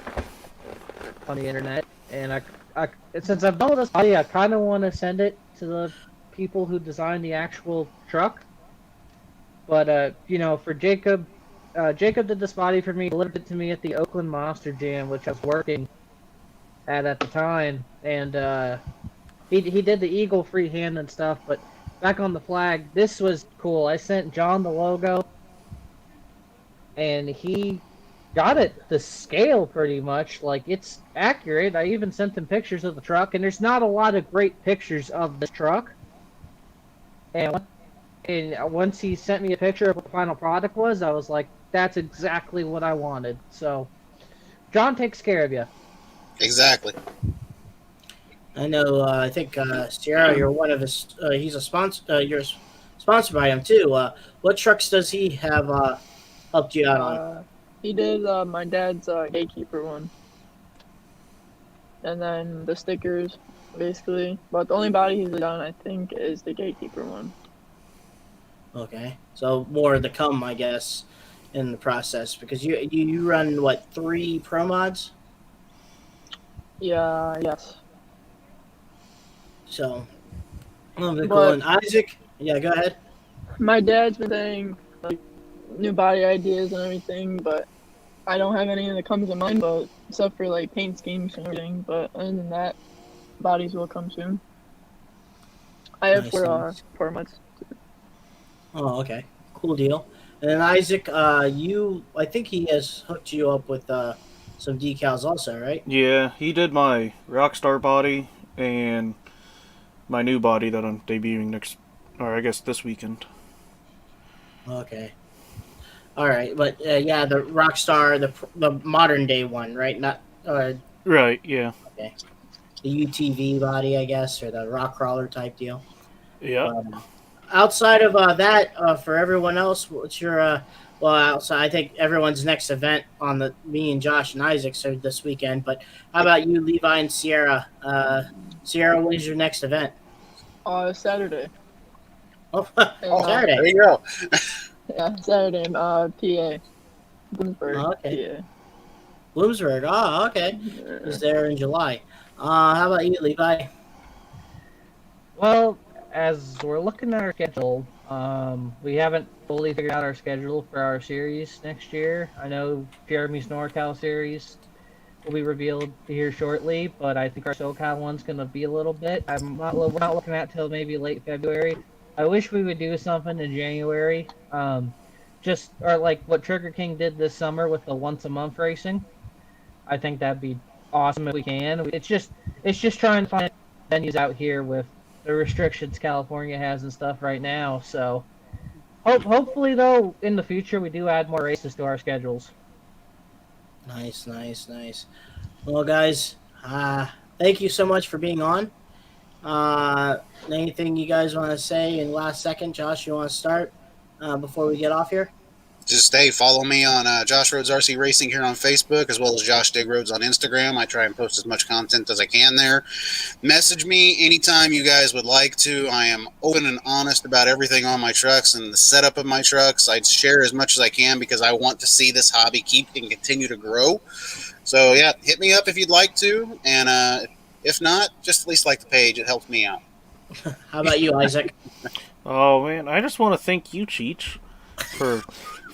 on the internet. And since I've done this body, I kind of want to send it to the people who designed the actual truck. But for Jacob, Jacob did this body for me, delivered it to me at the Oakland Monster Jam, which I was working at the time, and he did the eagle freehand and stuff. But back on the flag, this was cool. I sent John the logo, and he got it to scale pretty much. Like, it's accurate. I even sent him pictures of the truck, and there's not a lot of great pictures of this truck. And once he sent me a picture of what the final product was, I was like, that's exactly what I wanted. So, John takes care of you. Exactly. I know. I think Cierra, you're one of his. He's a sponsor. You're sponsored by him too. What trucks does he have helped you out on? He did my dad's gatekeeper one, and then the stickers, basically. But the only body he's done, I think, is the gatekeeper one. Okay, so more to come, I guess, in the process, because you run what, 3 pro mods? Yeah. Yes. So, cool. But- And Isaac, yeah, go ahead. My dad's been saying like new body ideas and everything, but I don't have anything that comes to mind, but except for like paint schemes and everything. But other than that, bodies will come soon. I have Nice. 4 months. Oh, okay, cool deal. And then Isaac, I think he has hooked you up with some decals also, right? Yeah, he did my Rockstar body and my new body that I'm debuting this weekend. Okay. All right, but yeah, the Rockstar, the modern day one, right? Not Right, yeah. okay. The UTV body, I guess, or the rock crawler type deal. Yeah. Outside of that, for everyone else, what's your outside? I think everyone's next event on me and Josh and Isaac's are this weekend. But how about you, Levi and Cierra? Cierra, when is your next event? Saturday. Oh, Oh, There Saturday. you go. Yeah, Saturday in PA. Bloomsburg, Oh, okay. PA. Bloomsburg. Oh, okay. Yeah. Is there in July? How about you, Levi? Well, as we're looking at our schedule, we haven't fully figured out our schedule for our series next year. I know Jeremy's NorCal series will be revealed here shortly, but I think our SoCal one's going to be a little bit. We're not looking at till maybe late February. I wish we would do something in January, or like what Trigger King did this summer with the once a month racing. I think that'd be awesome if we can. It's just trying to find venues out here with the restrictions California has and stuff right now. So hopefully, though, in the future we do add more races to our schedules. Nice. Well, guys, thank you so much for being on. Anything you guys want to say in last second? Josh, you want to start before we get off here? Just follow me on Josh Rhodes RC Racing here on Facebook, as well as Josh Dig Rhodes on Instagram. I try and post as much content as I can there. Message me anytime you guys would like to. I am open and honest about everything on my trucks and the setup of my trucks. I share as much as I can because I want to see this hobby keep and continue to grow. So, yeah, hit me up if you'd like to. And if not, just at least like the page. It helps me out. How about you, Isaac? Oh, man, I just want to thank you, Cheech, for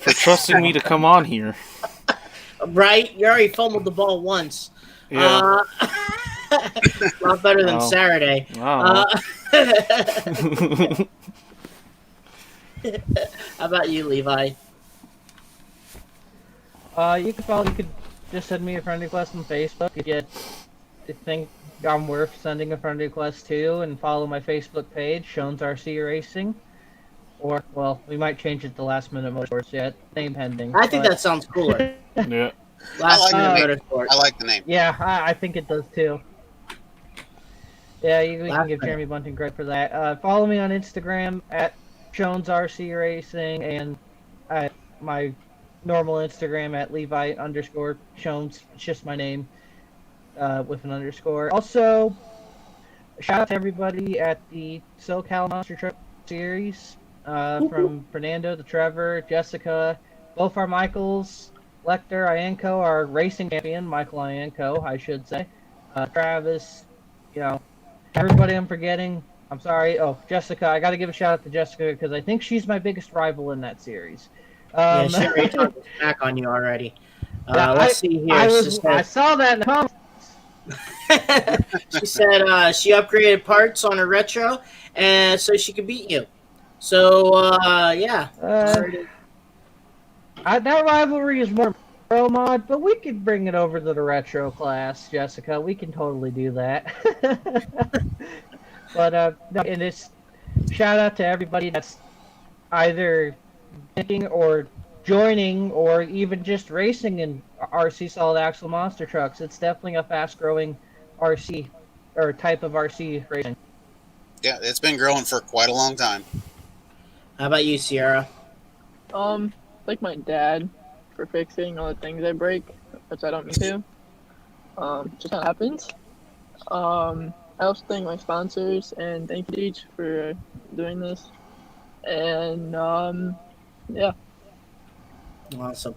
trusting me to come on here. Right? You already fumbled the ball once. Yeah. A lot better than Saturday. Wow. How about you, Levi? You could just send me a friend request on Facebook if you think I'm worth sending a friend request to, and follow my Facebook page, Schones RC Racing. Or, well, we might change it to Last Minute Motorsports yet. Name pending. I think that sounds cooler. Yeah. Last Minute I Motorsports. like the name. Yeah, I think it does too. Yeah, we Last can give Minute. Jeremy Bunting credit for that. Follow me on Instagram at Schones RC Racing, and at my normal Instagram at Levi_Schones. It's just my name with an underscore. Also, shout out to everybody at the SoCal Monster Truck Series. From Fernando to Trevor, Jessica, both our Michaels, Lecter, Ianco, our racing champion, Michael Ianco, I should say. Travis, everybody I'm forgetting. I'm sorry. Oh, Jessica, I got to give a shout out to Jessica because I think she's my biggest rival in that series. Yeah, she already talked back on you already. Yeah, Let's see here. I saw that in the comments. She said she upgraded parts on her retro, and so she could beat you. So, yeah. That rivalry is more pro mod, but we could bring it over to the retro class, Jessica. We can totally do that. But, and it's shout out to everybody that's either thinking or joining or even just racing in RC solid axle monster trucks. It's definitely a fast growing RC or type of RC racing. Yeah, it's been growing for quite a long time. How about you, Cierra? Like my dad for fixing all the things I break, which I don't mean to. Just kind of happens. I also thank my sponsors and thank you each for doing this. And yeah. Awesome.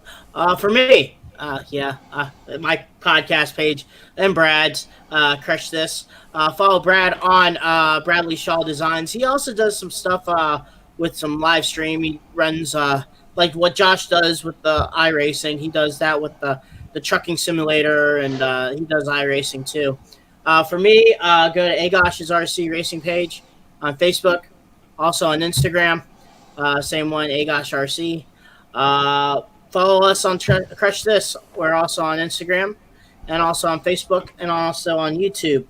For me, my podcast page and Brad's, Crush This. Follow Brad on Bradley Shaw Designs. He also does some stuff with some live stream. He runs like what Josh does with the iRacing. He does that with the trucking simulator, and he does iRacing too. For me, go to Agosh's RC Racing page on Facebook, also on Instagram. Same one, Agosh RC. Follow us on Crush This. We're also on Instagram and also on Facebook and also on YouTube.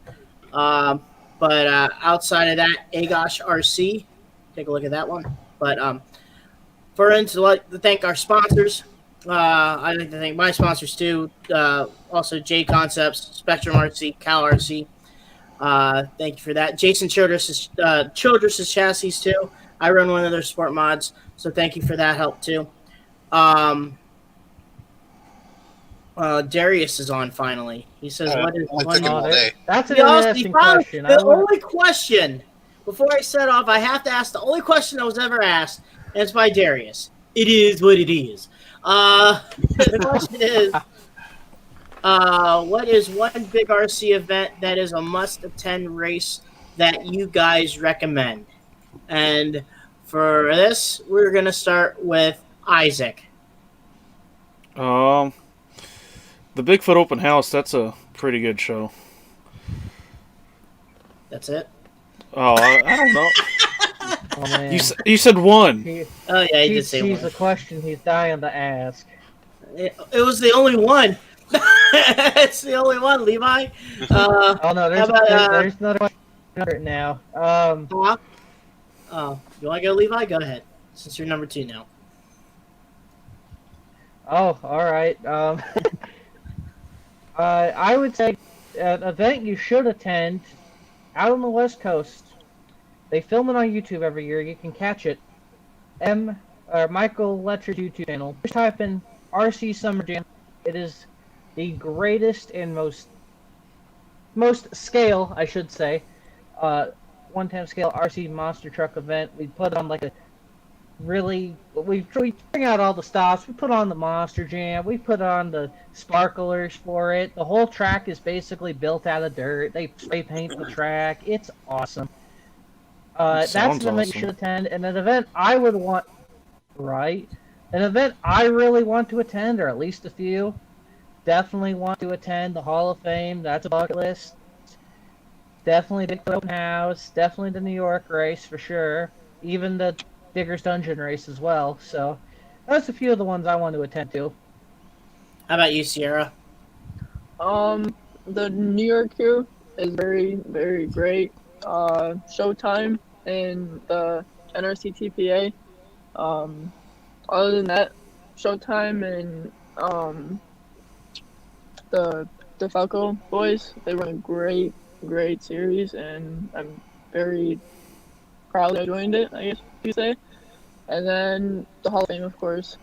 But outside of that, Agosh RC. Take a look at that one. But I'd like to thank our sponsors. I'd like to thank my sponsors too. Also J Concepts, Spectrum RC, Cal RC. Thank you for that. Jason Childress's chassis too. I run one of their sport mods, so thank you for that help too. Darius is on finally. He says, "What is only one?" took him all day. That's an He interesting found question. the only question. Before I set off, I have to ask the only question that was ever asked, and it's by Darius. It is what it is. The question is, what is one big RC event that is a must-attend race that you guys recommend? And for this, we're going to start with Isaac. The Bigfoot Open House, that's a pretty good show. That's it? Oh, I don't know. Oh, man. You said one. Oh, yeah, he did say He's one. the question he's dying to ask. It was the only one. It's the only one, Levi. Oh, no, there's another question. remember it now. You want to go, Levi? Go ahead, since you're number 2 now. Oh, all right. I would say an event you should attend out on the West Coast. They film it on YouTube every year. You can catch it. Michael Letcher's YouTube channel. Just type in RC Summer Jam. It is the greatest and most scale, I should say, one-time scale RC monster truck event. We put on like a we bring out all the stops. We put on the Monster Jam. We put on the sparklers for it. The whole track is basically built out of dirt. They spray paint the track. It's awesome. That's an event awesome. you should attend. And an event I would want, right? An event I really want to attend, or at least a few. Definitely want to attend the Hall of Fame. That's a bucket list. Definitely Bigfoot Open House. Definitely the New York race for sure. Even the Digger's Dungeon race as well. So that's a few of the ones I want to attend to. How about you, Cierra? The New York crew is very, very great. Showtime and the NRCTPA. Other than that, Showtime and the Falco boys, they run a great series, and I'm very proud I joined it, I guess you say. And then the Hall of Fame, of course.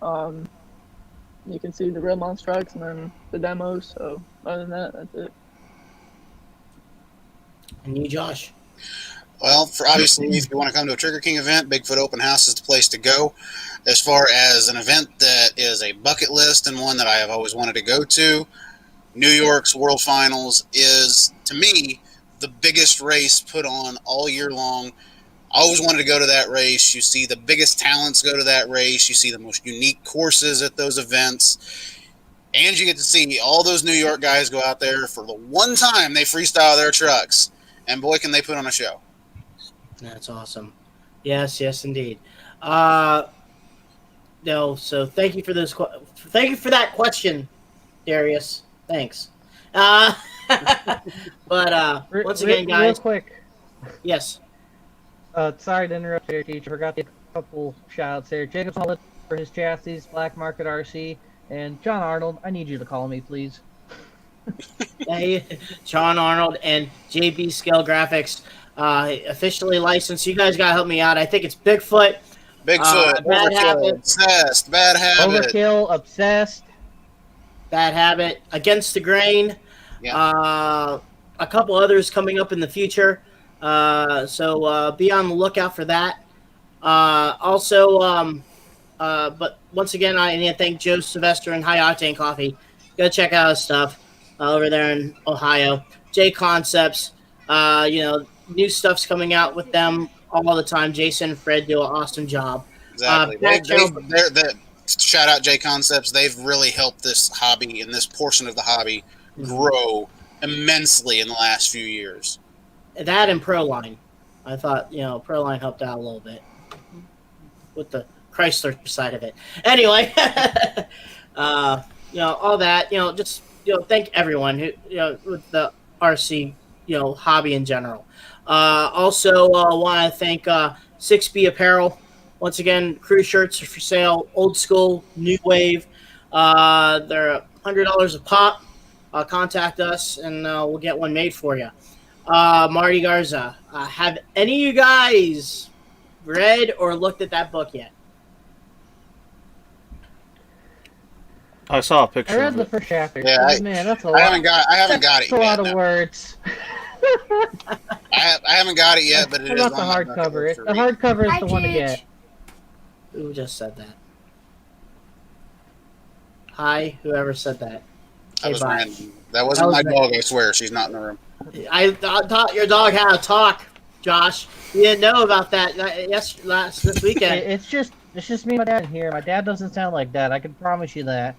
You can see the real monster trucks and then the demos. So other than that, that's it. And you, Josh? Well, obviously, if you want to come to a Trigger King event, Bigfoot Open House is the place to go. As far as an event that is a bucket list and one that I have always wanted to go to, New York's World Finals is, to me, the biggest race put on all year long. I always wanted to go to that race. You see the biggest talents go to that race. You see the most unique courses at those events. And you get to see all those New York guys go out there for the one time they freestyle their trucks. And boy, can they put on a show. That's awesome. Yes, indeed. So thank you for this. Thank you for that question, Darius. Thanks. But once again, guys. Real quick. Yes. Sorry to interrupt there, teacher. Forgot a couple shout-outs there. Jacob Solid for his chassis, Black Market RC, and John Arnold. I need you to call me, please. Hey, John Arnold and JB Scale Graphics, officially licensed. You guys gotta help me out. I think it's Bigfoot. Bad Habit, Obsessed, Bad Habit. Overkill, Obsessed. Bad Habit, Against the Grain. Yeah. A couple others coming up in the future. So be on the lookout for that. But once again, I need to thank Joe Sylvester and High Octane Coffee. Go check out his stuff over there in Ohio. J Concepts, new stuff's coming out with them all the time. Jason and Fred do an awesome job. Exactly. Shout out J Concepts. They've really helped this hobby and this portion of the hobby grow immensely in the last few years. That and Proline. I thought, Proline helped out a little bit with the Chrysler side of it. Anyway, all that, thank everyone who, with the RC, hobby in general. Also, want to thank 6B Apparel. Once again, crew shirts are for sale, old school, new wave. They're $100 a pop. Contact us, and we'll get one made for you. Marty Garza, have any of you guys read or looked at that book yet? I saw a picture. I read of the it. first chapter. Yeah, Man, that's a lot. I haven't got it That's a yet. lot of words. I haven't got it yet, but it How is about the on my bucket hardcover? list The to read. hardcover is the one to get. Who just said that? Hi, whoever said that. That was bye. random. That wasn't was my random. dog, I swear. She's not in the room. I thought your dog had a talk, Josh. You didn't know about that this weekend. It's just me and my dad here. My dad doesn't sound like that. I can promise you that.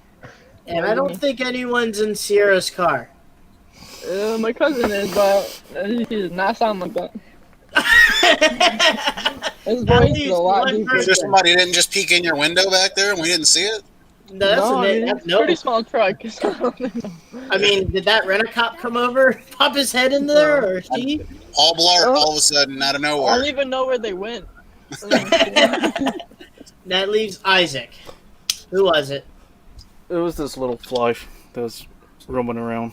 And I don't think anyone's in Sierra's car. My cousin is, but he does not sound like that. His voice is a lot deeper. Is there somebody didn't just peek in your window back there and we didn't see it? No, that's No, I mean, that's it's a pretty small truck. I mean, did that rent-a-cop come over, pop his head in there, or she? Paul Blart all of a sudden out of I nowhere. don't even know where they went. That leaves Isaac. Who was it? It was this little fly that was roaming around.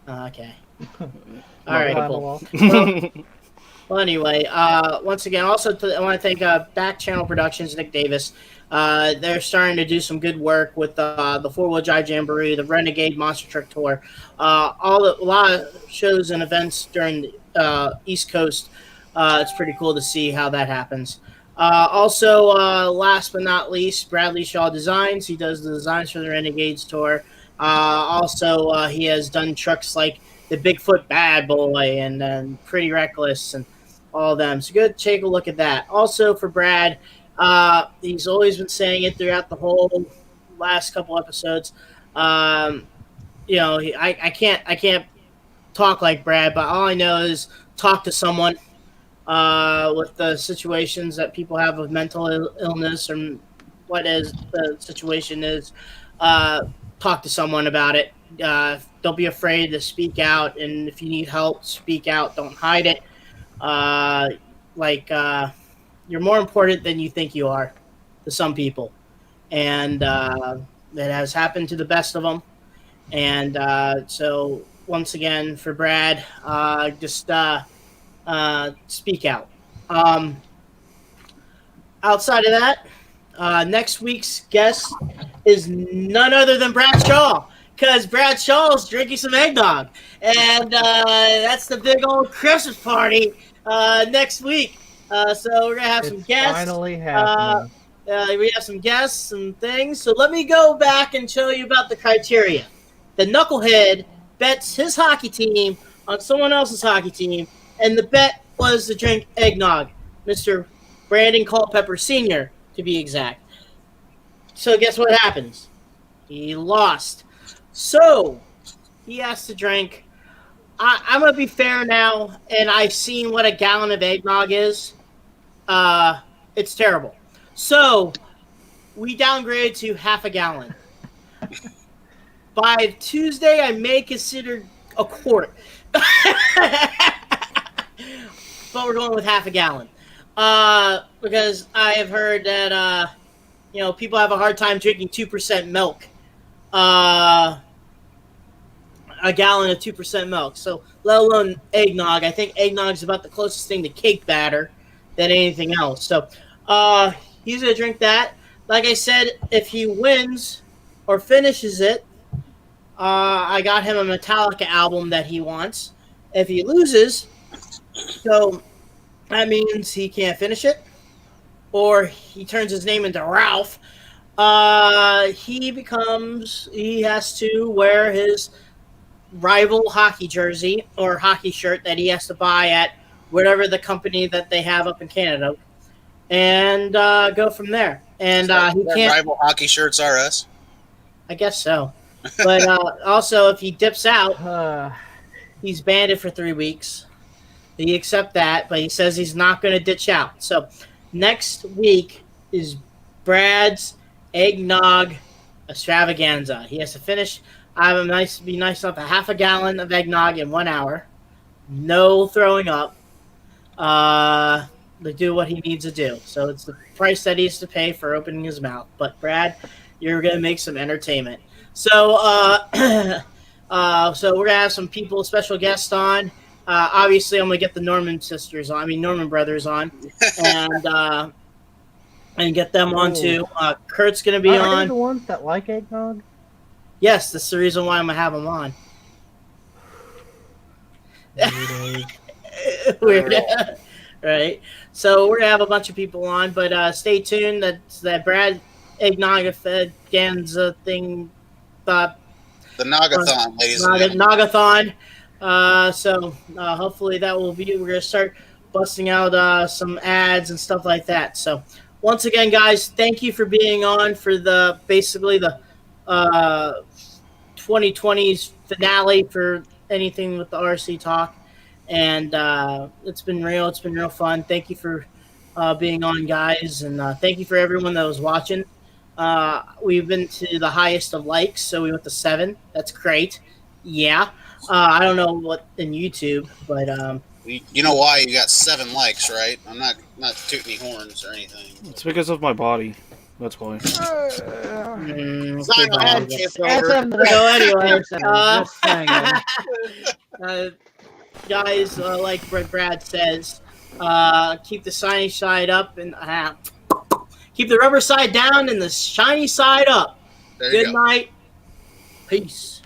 Okay. All right, Behind the cool. wall. Well, anyway, once again, also I want to thank Back Channel Productions, Nick Davis. They're starting to do some good work with the Four-Wheel Drive Jamboree, the Renegade Monster Truck Tour, a lot of shows and events during the East Coast. It's pretty cool to see how that happens. Also, last but not least, Bradley Shaw Designs. He does the designs for the Renegades Tour. Also, he has done trucks like the Bigfoot Bad Boy and Pretty Reckless and all of them. So go take a look at that. Also for Brad, he's always been saying it throughout the whole last couple episodes. I can't talk like Brad, but all I know is talk to someone with the situations that people have with mental illness or what is the situation is. Talk to someone about it. Don't be afraid to speak out, and if you need help, speak out. Don't hide it. You're more important than you think you are to some people, and that has happened to the best of them. And so, once again, for Brad, just speak out. Outside of that, next week's guest is none other than Brad Shaw, because Brad Shaw is drinking some eggnog, and that's the big old Christmas party next week. So we're gonna have some guests. Finally happening. We have some guests and things. So let me go back and show you about the criteria. The knucklehead bets his hockey team on someone else's hockey team, and the bet was to drink eggnog. Mr. Brandon Culpepper Sr., to be exact. So guess what happens? He lost. So he has to drink. I'm going to be fair now, and I've seen what a gallon of eggnog is. It's terrible. So we downgraded to half a gallon. By Tuesday, I may consider a quart. But we're going with half a gallon. Because I have heard that, people have a hard time drinking 2% milk. A gallon of 2% milk. So, let alone eggnog. I think eggnog is about the closest thing to cake batter than anything else. So, he's going to drink that. Like I said, if he wins or finishes it, I got him a Metallica album that he wants. If he loses, so that means he can't finish it, or he turns his name into Ralph. He has to wear his rival hockey jersey or hockey shirt that he has to buy at whatever the company that they have up in Canada, and go from there. And he can't. Rival hockey shirts are us. I guess so. But also, if he dips out, he's banned for 3 weeks. He accept that, but he says he's not going to ditch out. So next week is Brad's eggnog extravaganza. He has to finish. Be nice enough, a half a gallon of eggnog in 1 hour. No throwing up. To do what he needs to do. So it's the price that he has to pay for opening his mouth. But Brad, you're going to make some entertainment. So, so we're gonna have some people, special guests on. Obviously, I'm gonna get the Norman brothers on, and get them on too. Kurt's gonna be Are on. they the ones that like eggnog? Yes, that's the reason why I'm gonna have them on. Weird, right? So we're gonna have a bunch of people on, but stay tuned. That's that Brad eggnog Ganza thing. The Nagathon, ladies and gentlemen. Nagathon. So hopefully that will be. We're gonna start busting out some ads and stuff like that. So once again, guys, thank you for being on for the 2020's finale for anything with the RC talk, and it's been real fun. Thank you for being on, guys, and thank you for everyone that was watching. We've been to the highest of likes, so we went to 7. That's great. Yeah. I don't know what in YouTube, but You know why you got 7 likes, right? I'm not tooting any horns or anything. It's because of my body. That's why. Sign on, kid Answer over. him to that. So anyway, Answer him. Just saying. guys, like Brad says, keep the shiny side up and keep the rubber side down and the shiny side up. There you Good go. night. Peace.